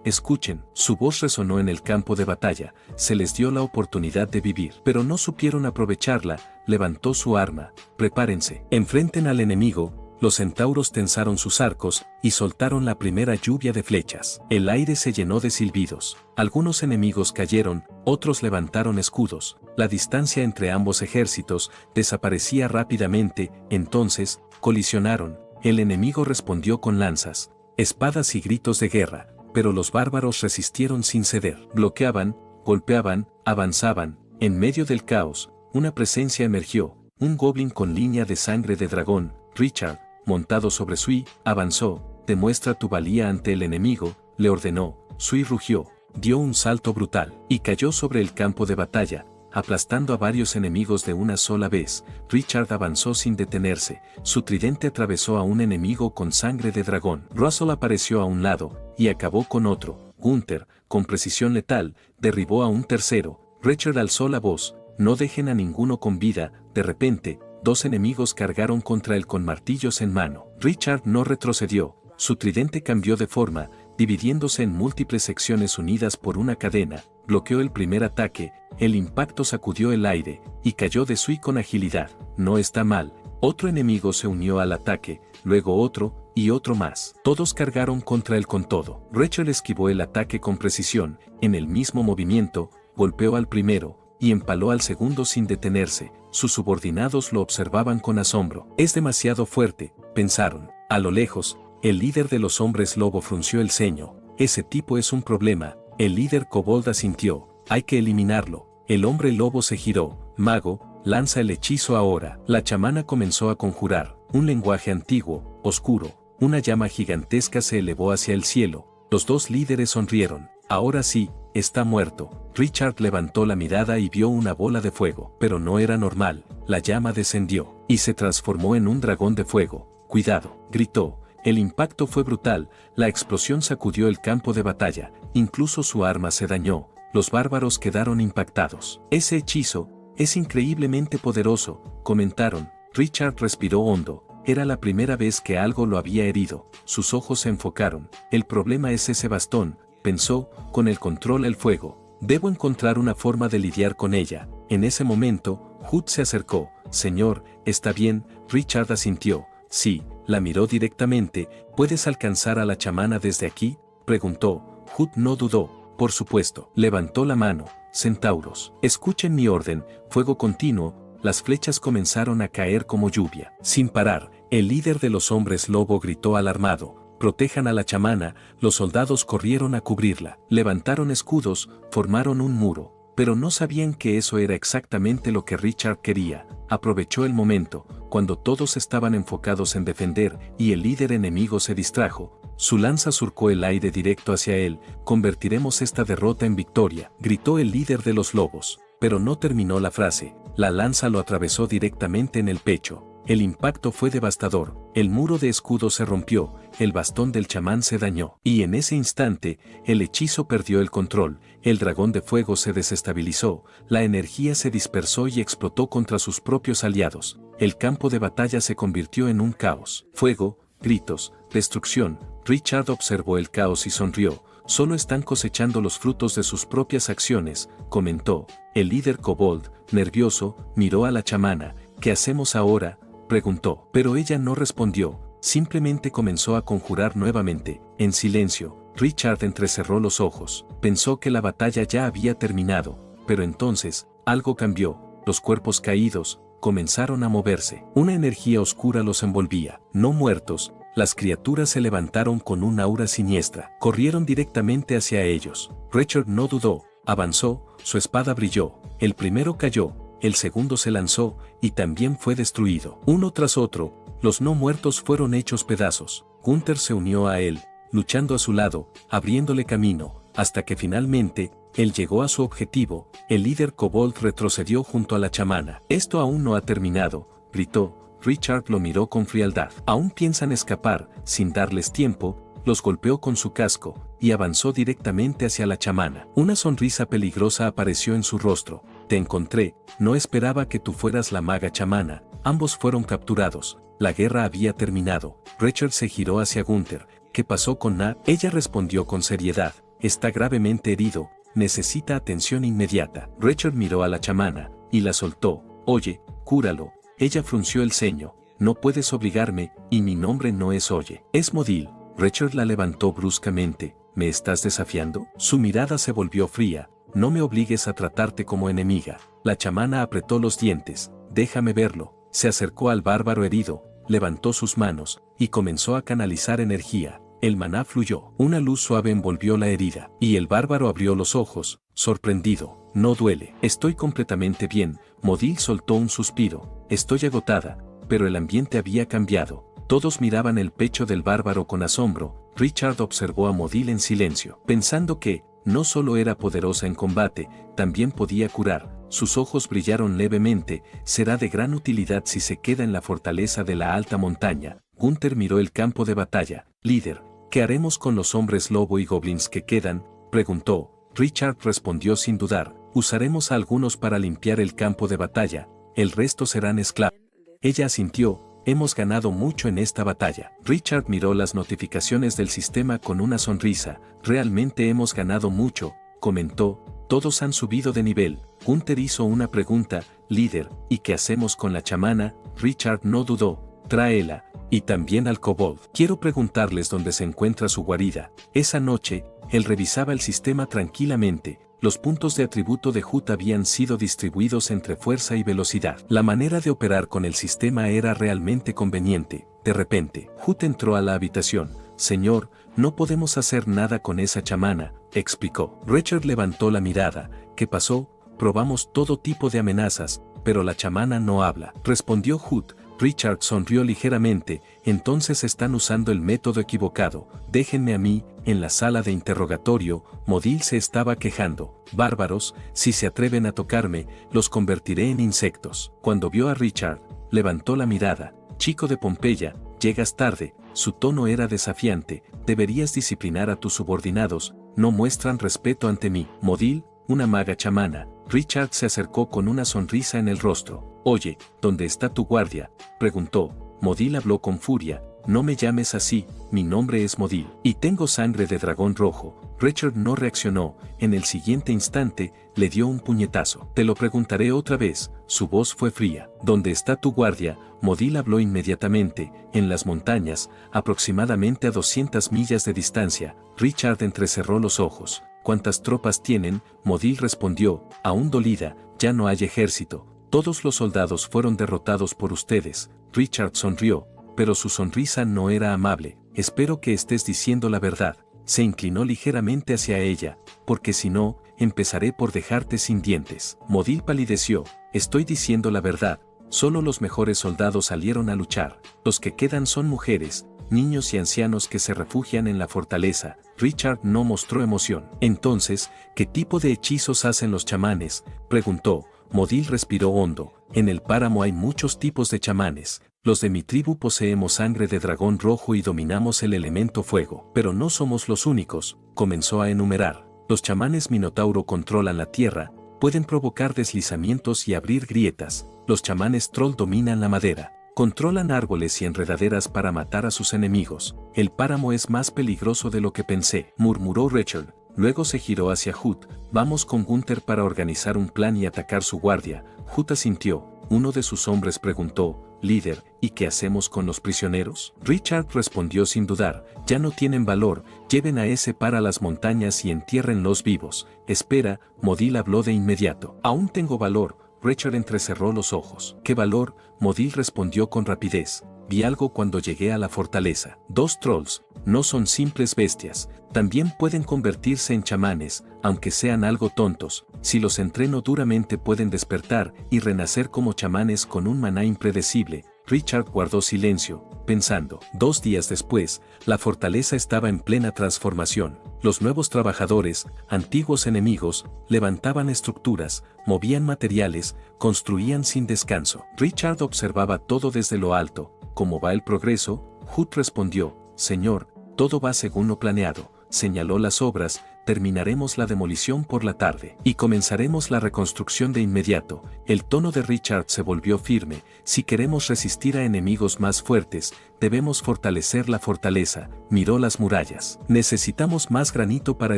Escuchen, su voz resonó en el campo de batalla. Se les dio la oportunidad de vivir, pero no supieron aprovecharla. Levantó su arma. Prepárense. Enfrenten al enemigo. Los centauros tensaron sus arcos y soltaron la primera lluvia de flechas. El aire se llenó de silbidos. Algunos enemigos cayeron, otros levantaron escudos. La distancia entre ambos ejércitos desaparecía rápidamente. Entonces, colisionaron. El enemigo respondió con lanzas, espadas y gritos de guerra, pero los bárbaros resistieron sin ceder. Bloqueaban, golpeaban, avanzaban. En medio del caos, una presencia emergió, un goblin con línea de sangre de dragón. Richard, montado sobre Sui, avanzó. Demuestra tu valía ante el enemigo, le ordenó. Sui rugió, dio un salto brutal y cayó sobre el campo de batalla, aplastando a varios enemigos de una sola vez. Richard avanzó sin detenerse. Su tridente atravesó a un enemigo con sangre de dragón. Russell apareció a un lado y acabó con otro. Gunther, con precisión letal, derribó a un tercero. Richard alzó la voz. No dejen a ninguno con vida. De repente, dos enemigos cargaron contra él con martillos en mano. Richard no retrocedió. Su tridente cambió de forma, dividiéndose en múltiples secciones unidas por una cadena. Bloqueó el primer ataque, el impacto sacudió el aire, y cayó de Sui con agilidad. No está mal. Otro enemigo se unió al ataque, luego otro, y otro más. Todos cargaron contra él con todo. Richard esquivó el ataque con precisión. En el mismo movimiento, golpeó al primero, y empaló al segundo sin detenerse. Sus subordinados lo observaban con asombro. Es demasiado fuerte, pensaron. A lo lejos, el líder de los hombres lobo frunció el ceño. Ese tipo es un problema. El líder kobold asintió. Hay que eliminarlo. El hombre lobo se giró. Mago, lanza el hechizo ahora. La chamana comenzó a conjurar. Un lenguaje antiguo, oscuro. Una llama gigantesca se elevó hacia el cielo. Los dos líderes sonrieron. Ahora sí, está muerto. Richard levantó la mirada y vio una bola de fuego. Pero no era normal. La llama descendió y se transformó en un dragón de fuego. Cuidado, gritó. El impacto fue brutal, la explosión sacudió el campo de batalla, incluso su arma se dañó, los bárbaros quedaron impactados. Ese hechizo es increíblemente poderoso, comentaron. Richard respiró hondo, era la primera vez que algo lo había herido, sus ojos se enfocaron. El problema es ese bastón, pensó, con el control el fuego. Debo encontrar una forma de lidiar con ella. En ese momento, Hood se acercó. Señor, ¿está bien? Richard asintió. Sí. La miró directamente. ¿Puedes alcanzar a la chamana desde aquí? Preguntó. Hood no dudó. Por supuesto. Levantó la mano. Centauros. Escuchen mi orden. Fuego continuo. Las flechas comenzaron a caer como lluvia. Sin parar, el líder de los hombres lobo gritó alarmado. Protejan a la chamana. Los soldados corrieron a cubrirla. Levantaron escudos, formaron un muro. Pero no sabían que eso era exactamente lo que Richard quería. Aprovechó el momento, cuando todos estaban enfocados en defender y el líder enemigo se distrajo. Su lanza surcó el aire directo hacia él. Convertiremos esta derrota en victoria, gritó el líder de los lobos. Pero no terminó la frase. La lanza lo atravesó directamente en el pecho. El impacto fue devastador. El muro de escudo se rompió, el bastón del chamán se dañó. Y en ese instante, el hechizo perdió el control. El dragón de fuego se desestabilizó, la energía se dispersó y explotó contra sus propios aliados. El campo de batalla se convirtió en un caos. Fuego, gritos, destrucción. Richard observó el caos y sonrió. Solo están cosechando los frutos de sus propias acciones, comentó. El líder kobold, nervioso, miró a la chamana. ¿Qué hacemos ahora?, preguntó. Pero ella no respondió, simplemente comenzó a conjurar nuevamente. En silencio, Richard entrecerró los ojos. Pensó que la batalla ya había terminado, pero entonces, algo cambió. Los cuerpos caídos comenzaron a moverse. Una energía oscura los envolvía. No muertos, las criaturas se levantaron con un aura siniestra. Corrieron directamente hacia ellos. Richard no dudó, avanzó, su espada brilló. El primero cayó, el segundo se lanzó, y también fue destruido. Uno tras otro, los no muertos fueron hechos pedazos. Gunther se unió a él, luchando a su lado, abriéndole camino, hasta que finalmente, él llegó a su objetivo. El líder kobold retrocedió junto a la chamana. Esto aún no ha terminado, gritó. Richard lo miró con frialdad. Aún piensan escapar. Sin darles tiempo, los golpeó con su casco, y avanzó directamente hacia la chamana. Una sonrisa peligrosa apareció en su rostro. Te encontré, no esperaba que tú fueras la maga chamana. Ambos fueron capturados, La guerra había terminado. Richard se giró hacia Gunther. ¿Qué pasó con Nat? Ella respondió con seriedad. Está gravemente herido. Necesita atención inmediata. Richard miró a la chamana y la soltó. Oye, cúralo. Ella frunció el ceño. No puedes obligarme, y mi nombre no es Oye. Es Modil. Richard la levantó bruscamente. ¿Me estás desafiando? Su mirada se volvió fría. No me obligues a tratarte como enemiga. La chamana apretó los dientes. Déjame verlo. Se acercó al bárbaro herido, levantó sus manos, y comenzó a canalizar energía. El maná fluyó. Una luz suave envolvió la herida, y el bárbaro abrió los ojos, sorprendido. No duele. Estoy completamente bien. Modil soltó un suspiro. Estoy agotada, pero el ambiente había cambiado. Todos miraban el pecho del bárbaro con asombro. Richard observó a Modil en silencio, pensando que, no solo era poderosa en combate, también podía curar. Sus ojos brillaron levemente. Será de gran utilidad si se queda en la fortaleza de la alta montaña. Gunther miró el campo de batalla. Líder, ¿qué haremos con los hombres lobo y goblins que quedan? Preguntó. Richard respondió sin dudar. Usaremos a algunos para limpiar el campo de batalla. El resto serán esclavos. Ella asintió. Hemos ganado mucho en esta batalla. Richard miró las notificaciones del sistema con una sonrisa. Realmente hemos ganado mucho, comentó. Todos han subido de nivel. Gunther hizo una pregunta. Líder, ¿y qué hacemos con la chamana? Richard no dudó. Tráela. Y también al kobold. Quiero preguntarles dónde se encuentra su guarida. Esa noche, él revisaba el sistema tranquilamente. Los puntos de atributo de Hut habían sido distribuidos entre fuerza y velocidad. La manera de operar con el sistema era realmente conveniente. De repente, Hut entró a la habitación. Señor, no podemos hacer nada con esa chamana, explicó. Richard levantó la mirada. ¿Qué pasó? Probamos todo tipo de amenazas, pero la chamana no habla, respondió Hut. Richard sonrió ligeramente. Entonces están usando el método equivocado. Déjenme a mí. En la sala de interrogatorio, Modil se estaba quejando. Bárbaros, si se atreven a tocarme, los convertiré en insectos. Cuando vio a Richard, levantó la mirada. Chico de Pompeya, llegas tarde. Su tono era desafiante. Deberías disciplinar a tus subordinados. No muestran respeto ante mí. Modil, una maga chamana. Richard se acercó con una sonrisa en el rostro. Oye, ¿dónde está tu guardia? Preguntó. Modil habló con furia. No me llames así, mi nombre es Modil, y tengo sangre de dragón rojo. Richard no reaccionó. En el siguiente instante, le dio un puñetazo. Te lo preguntaré otra vez. Su voz fue fría. ¿Dónde está tu guardia? Modil habló inmediatamente. En las montañas, aproximadamente a 200 millas de distancia. Richard entrecerró los ojos. ¿Cuántas tropas tienen? Modil respondió, aún dolida, ya no hay ejército. Todos los soldados fueron derrotados por ustedes. Richard sonrió, pero su sonrisa no era amable. Espero que estés diciendo la verdad. Se inclinó ligeramente hacia ella, porque si no, empezaré por dejarte sin dientes. Modil palideció. Estoy diciendo la verdad. Solo los mejores soldados salieron a luchar. Los que quedan son mujeres, niños y ancianos que se refugian en la fortaleza. Richard no mostró emoción. Entonces, ¿qué tipo de hechizos hacen los chamanes? Preguntó. Modil respiró hondo. En el páramo hay muchos tipos de chamanes. Los de mi tribu poseemos sangre de dragón rojo y dominamos el elemento fuego. Pero no somos los únicos, comenzó a enumerar. Los chamanes minotauro controlan la tierra, pueden provocar deslizamientos y abrir grietas. Los chamanes troll dominan la madera. Controlan árboles y enredaderas para matar a sus enemigos. El páramo es más peligroso de lo que pensé, murmuró Richard. Luego se giró hacia Hut. Vamos con Gunther para organizar un plan y atacar su guardia. Hut asintió. Uno de sus hombres preguntó, líder, ¿y qué hacemos con los prisioneros? Richard respondió sin dudar, ya no tienen valor, lleven a ese para las montañas y entiérrenlos vivos. Espera, Modil habló de inmediato. Aún tengo valor. Richard entrecerró los ojos. ¿Qué valor? Modil respondió con rapidez. Vi algo cuando llegué a la fortaleza. 2 trolls, no son simples bestias, también pueden convertirse en chamanes, aunque sean algo tontos. Si los entreno duramente pueden despertar y renacer como chamanes con un maná impredecible. Richard guardó silencio, pensando. 2 días después, la fortaleza estaba en plena transformación. Los nuevos trabajadores, antiguos enemigos, levantaban estructuras, movían materiales, construían sin descanso. Richard observaba todo desde lo alto. ¿Cómo va el progreso? Hut respondió, Señor, todo va según lo planeado. Señaló las obras, terminaremos la demolición por la tarde y comenzaremos la reconstrucción de inmediato. El tono de Richard se volvió firme. Si queremos resistir a enemigos más fuertes, debemos fortalecer la fortaleza. Miró las murallas. Necesitamos más granito para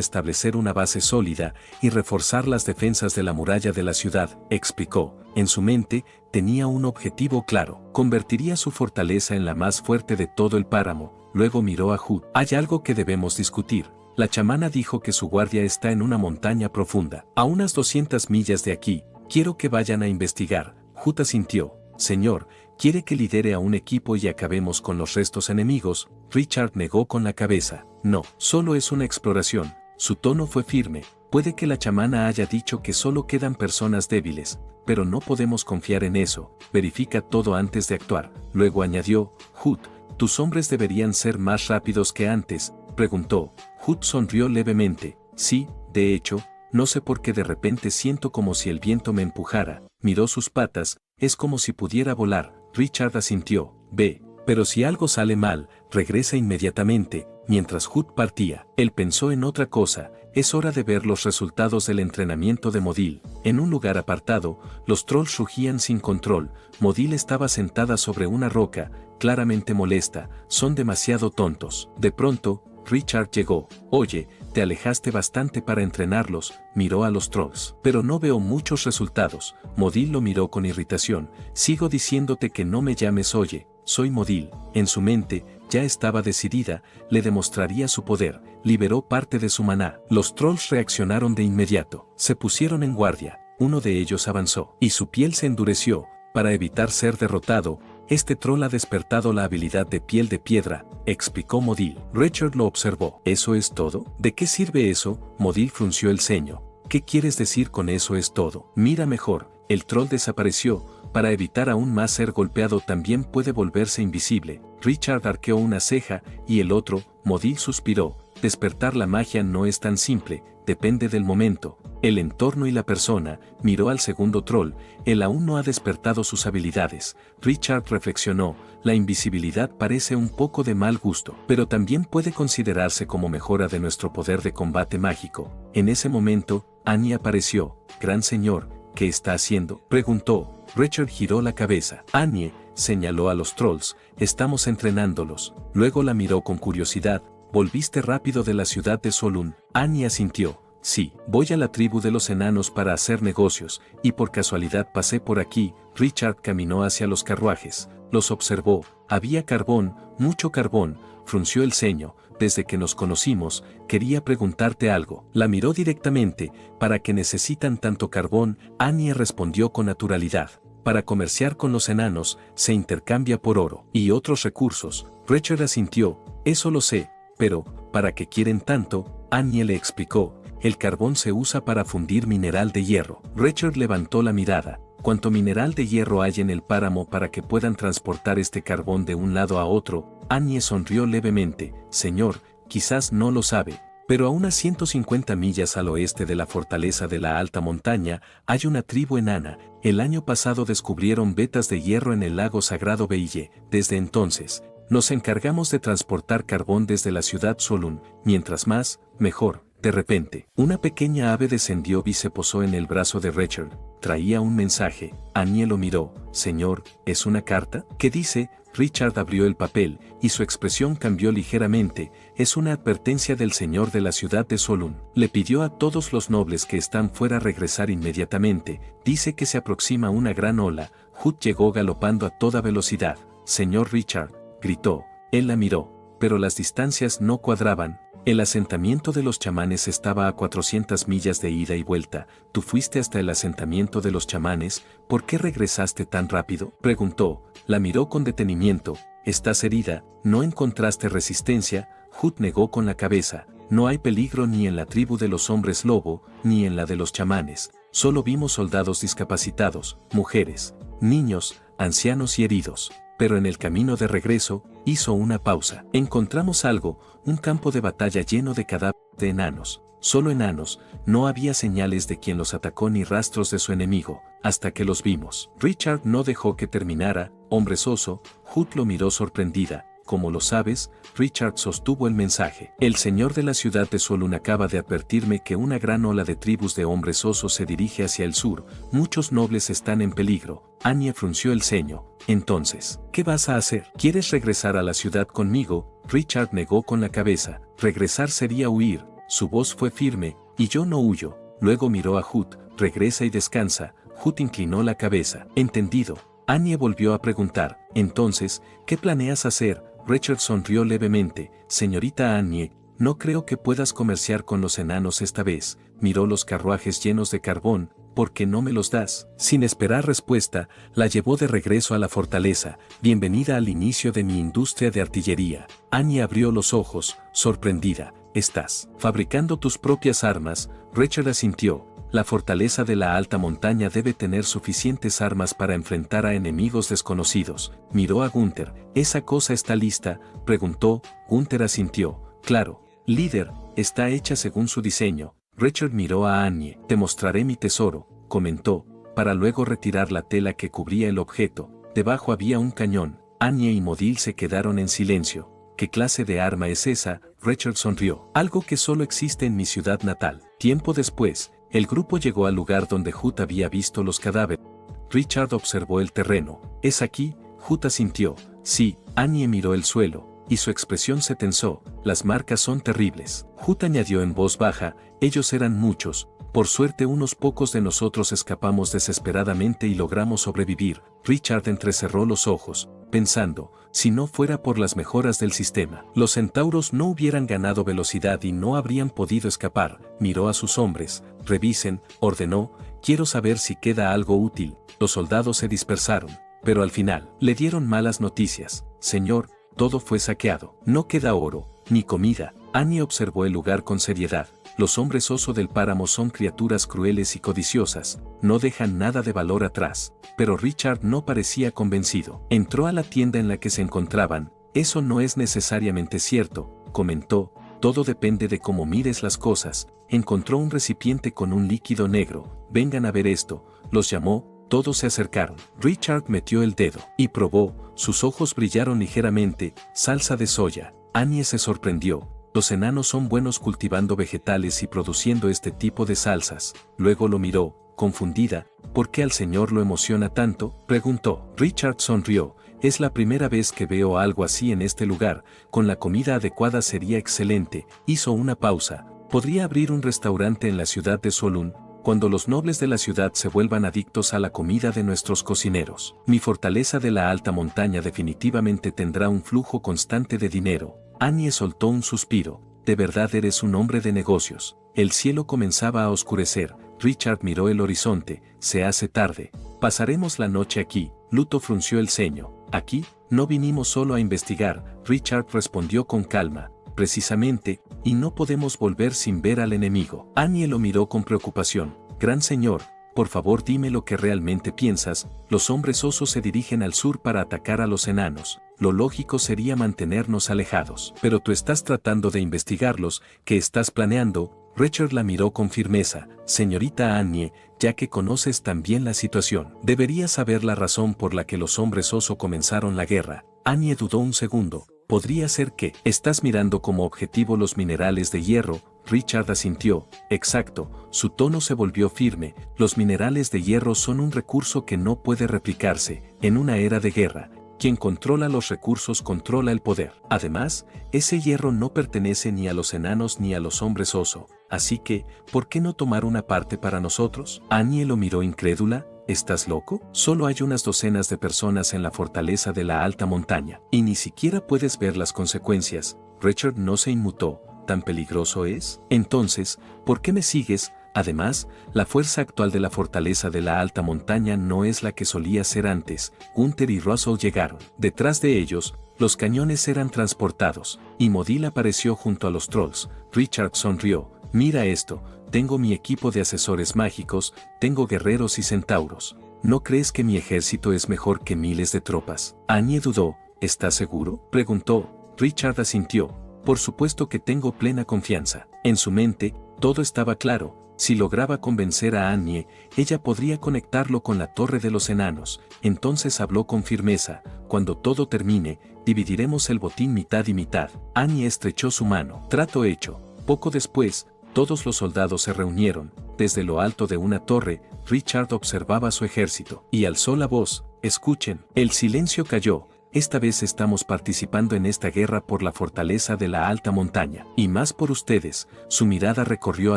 establecer una base sólida y reforzar las defensas de la muralla de la ciudad, explicó. En su mente, tenía un objetivo claro. Convertiría su fortaleza en la más fuerte de todo el páramo. Luego miró a Hood. Hay algo que debemos discutir. La chamana dijo que su guardia está en una montaña profunda, a unas 200 millas de aquí. Quiero que vayan a investigar. Hood asintió. Señor, ¿quiere que lidere a un equipo y acabemos con los restos enemigos? Richard negó con la cabeza. No, solo es una exploración. Su tono fue firme. Puede que la chamana haya dicho que solo quedan personas débiles, pero no podemos confiar en eso. Verifica todo antes de actuar. Luego añadió, Hood, ¿tus hombres deberían ser más rápidos que antes?, preguntó. Hood sonrió levemente. Sí, de hecho, no sé por qué de repente siento como si el viento me empujara. Miró sus patas, es como si pudiera volar. Richard asintió. Ve, pero si algo sale mal, regresa inmediatamente. Mientras Hood partía, él pensó en otra cosa. Es hora de ver los resultados del entrenamiento de Modil. En un lugar apartado, los trolls rugían sin control. Modil estaba sentada sobre una roca, claramente molesta. Son demasiado tontos. De pronto, Richard llegó. Oye, te alejaste bastante para entrenarlos, miró a los trolls. Pero no veo muchos resultados. Modil lo miró con irritación. Sigo diciéndote que no me llames oye, soy Modil. En su mente, ya estaba decidida, le demostraría su poder. Liberó parte de su maná. Los trolls reaccionaron de inmediato. Se pusieron en guardia. Uno de ellos avanzó, y su piel se endureció. Para evitar ser derrotado, este troll ha despertado la habilidad de piel de piedra, explicó Modil. Richard lo observó. ¿Eso es todo? ¿De qué sirve eso? Modil frunció el ceño. ¿Qué quieres decir con eso es todo? Mira mejor, el troll desapareció. Para evitar aún más ser golpeado también puede volverse invisible. Richard arqueó una ceja, y el otro, Modil suspiró. Despertar la magia no es tan simple, depende del momento, el entorno y la persona. Miró al segundo troll, él aún no ha despertado sus habilidades. Richard reflexionó, la invisibilidad parece un poco de mal gusto, pero también puede considerarse como mejora de nuestro poder de combate mágico. En ese momento, Annie apareció. Gran señor, ¿qué está haciendo?, preguntó. Richard giró la cabeza. Annie, señaló a los trolls, estamos entrenándolos. Luego la miró con curiosidad. ¿Volviste rápido de la ciudad de Solún? Annie asintió. Sí, voy a la tribu de los enanos para hacer negocios, y por casualidad pasé por aquí. Richard caminó hacia los carruajes. Los observó. Había carbón, mucho carbón. Frunció el ceño. Desde que nos conocimos, quería preguntarte algo. La miró directamente. ¿Para qué necesitan tanto carbón? Annie respondió con naturalidad. Para comerciar con los enanos, se intercambia por oro y otros recursos. Richard asintió. Eso lo sé. Pero, ¿para qué quieren tanto? Annie le explicó. El carbón se usa para fundir mineral de hierro. Richard levantó la mirada. ¿Cuánto mineral de hierro hay en el páramo para que puedan transportar este carbón de un lado a otro? Annie sonrió levemente. Señor, quizás no lo sabe, pero a unas 150 millas al oeste de la fortaleza de la alta montaña hay una tribu enana. El año pasado descubrieron vetas de hierro en el lago sagrado Beille. Desde entonces, nos encargamos de transportar carbón desde la ciudad Solún. Mientras más, mejor. De repente, una pequeña ave descendió y se posó en el brazo de Richard. Traía un mensaje. Annie lo miró. Señor, ¿es una carta? ¿Qué dice? Richard abrió el papel, y su expresión cambió ligeramente. Es una advertencia del señor de la ciudad de Solún. Le pidió a todos los nobles que están fuera regresar inmediatamente. Dice que se aproxima una gran ola. Hood llegó galopando a toda velocidad. Señor Richard, gritó. Él la miró, pero las distancias no cuadraban. El asentamiento de los chamanes estaba a 400 millas de ida y vuelta. ¿Tú fuiste hasta el asentamiento de los chamanes? ¿Por qué regresaste tan rápido?, preguntó. La miró con detenimiento. ¿Estás herida? ¿No encontraste resistencia? Hood negó con la cabeza. No hay peligro ni en la tribu de los hombres lobo, ni en la de los chamanes. Solo vimos soldados discapacitados, mujeres, niños, ancianos y heridos. Pero en el camino de regreso, hizo una pausa. Encontramos algo, un campo de batalla lleno de cadáveres de enanos. Solo enanos, no había señales de quien los atacó ni rastros de su enemigo, hasta que los vimos. Richard no dejó que terminara. Hombre soso. Hood lo miró sorprendida. como lo sabes, Richard sostuvo el mensaje. El señor de la ciudad de Solun acaba de advertirme que una gran ola de tribus de hombres osos se dirige hacia el sur, muchos nobles están en peligro. Anya frunció el ceño. Entonces, ¿qué vas a hacer? ¿Quieres regresar a la ciudad conmigo? Richard negó con la cabeza. Regresar sería huir. Su voz fue firme, y yo no huyo. Luego miró a Hood. Regresa y descansa. Hood inclinó la cabeza. Entendido. Anya volvió a preguntar. Entonces, ¿qué planeas hacer? Richard sonrió levemente. Señorita Anya, no creo que puedas comerciar con los enanos esta vez. Miró los carruajes llenos de carbón. ¿Por qué no me los das? Sin esperar respuesta, la llevó de regreso a la fortaleza. Bienvenida al inicio de mi industria de artillería. Anya abrió los ojos, sorprendida. ¿Estás fabricando tus propias armas? Richard asintió. La fortaleza de la alta montaña debe tener suficientes armas para enfrentar a enemigos desconocidos. Miró a Gunther. ¿Esa cosa está lista? Preguntó. Gunther asintió. Claro. Líder, está hecha según su diseño. Richard miró a Anya. Te mostraré mi tesoro, comentó, para luego retirar la tela que cubría el objeto. Debajo había un cañón. Anya y Modil se quedaron en silencio. ¿Qué clase de arma es esa? Richard sonrió. Algo que solo existe en mi ciudad natal. Tiempo después, el grupo llegó al lugar donde Hood había visto los cadáveres. Richard observó el terreno. ¿Es aquí? Hood asintió. Sí. Anya miró el suelo, y su expresión se tensó. Las marcas son terribles. Hood añadió en voz baja. Ellos eran muchos. Por suerte unos pocos de nosotros escapamos desesperadamente y logramos sobrevivir. Richard entrecerró los ojos, pensando, si no fuera por las mejoras del sistema, los centauros no hubieran ganado velocidad y no habrían podido escapar. Miró a sus hombres. Revisen, ordenó, quiero saber si queda algo útil. Los soldados se dispersaron, pero al final, le dieron malas noticias. Señor, todo fue saqueado. No queda oro, ni comida. Anya observó el lugar con seriedad. Los hombres oso del páramo son criaturas crueles y codiciosas, no dejan nada de valor atrás. Pero Richard no parecía convencido. Entró a la tienda en la que se encontraban. Eso no es necesariamente cierto, comentó. Todo depende de cómo mires las cosas. Encontró un recipiente con un líquido negro. Vengan a ver esto. Los llamó. Todos se acercaron. Richard metió el dedo y probó. Sus ojos brillaron ligeramente. Salsa de soya. Anya se sorprendió. Los enanos son buenos cultivando vegetales y produciendo este tipo de salsas. Luego lo miró, confundida. ¿Por qué al señor lo emociona tanto? Preguntó. Richard sonrió. Es la primera vez que veo algo así en este lugar. Con la comida adecuada sería excelente. Hizo una pausa. Podría abrir un restaurante en la ciudad de Solun, cuando los nobles de la ciudad se vuelvan adictos a la comida de nuestros cocineros. Mi fortaleza de la alta montaña definitivamente tendrá un flujo constante de dinero. Anya soltó un suspiro. De verdad eres un hombre de negocios. El cielo comenzaba a oscurecer. Richard miró el horizonte. Se hace tarde. Pasaremos la noche aquí. Luto frunció el ceño. Aquí, no vinimos solo a investigar. Richard respondió con calma. Precisamente, y no podemos volver sin ver al enemigo. Anya lo miró con preocupación. Gran señor, por favor dime lo que realmente piensas. Los hombres osos se dirigen al sur para atacar a los enanos. Lo lógico sería mantenernos alejados. Pero tú estás tratando de investigarlos. ¿Qué estás planeando? Richard la miró con firmeza. Señorita Anya, ya que conoces tan bien la situación, deberías saber la razón por la que los hombres oso comenzaron la guerra. Anya dudó un segundo. Podría ser que estás mirando como objetivo los minerales de hierro. Richard asintió. Exacto. Su tono se volvió firme. Los minerales de hierro son un recurso que no puede replicarse en una era de guerra. Quien controla los recursos controla el poder. Además, ese hierro no pertenece ni a los enanos ni a los hombres oso. Así que, ¿por qué no tomar una parte para nosotros? Anya lo miró incrédula. ¿Estás loco? Solo hay unas docenas de personas en la fortaleza de la alta montaña, y ni siquiera puedes ver las consecuencias. Richard no se inmutó. ¿Tan peligroso es? Entonces, ¿por qué me sigues? Además, la fuerza actual de la fortaleza de la alta montaña no es la que solía ser antes. Gunther y Russell llegaron. Detrás de ellos, los cañones eran transportados, y Modil apareció junto a los trolls. Richard sonrió. Mira esto, tengo mi equipo de asesores mágicos, tengo guerreros y centauros. ¿No crees que mi ejército es mejor que miles de tropas? Anya dudó. ¿Estás seguro? Preguntó. Richard asintió. Por supuesto que tengo plena confianza. En su mente, todo estaba claro. Si lograba convencer a Anya, ella podría conectarlo con la torre de los enanos. Entonces habló con firmeza. Cuando todo termine, dividiremos el botín mitad y mitad. Annie estrechó su mano. Trato hecho. Poco después, todos los soldados se reunieron. Desde lo alto de una torre, Richard observaba su ejército y alzó la voz: escuchen. El silencio cayó. Esta vez estamos participando en esta guerra por la fortaleza de la alta montaña, y más por ustedes. Su mirada recorrió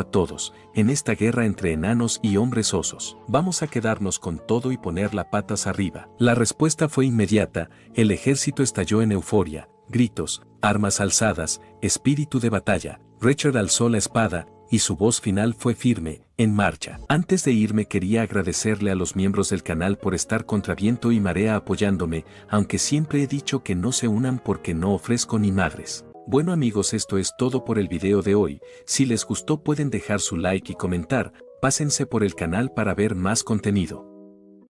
a todos, en esta guerra entre enanos y hombres osos. Vamos a quedarnos con todo y poner las patas arriba. La respuesta fue inmediata, el ejército estalló en euforia, gritos, armas alzadas, espíritu de batalla. Richard alzó la espada, y su voz final fue firme: en marcha. Antes de irme quería agradecerle a los miembros del canal por estar contra viento y marea apoyándome, aunque siempre he dicho que no se unan porque no ofrezco ni madres. Bueno amigos, esto es todo por el video de hoy. Si les gustó pueden dejar su like y comentar, pásense por el canal para ver más contenido.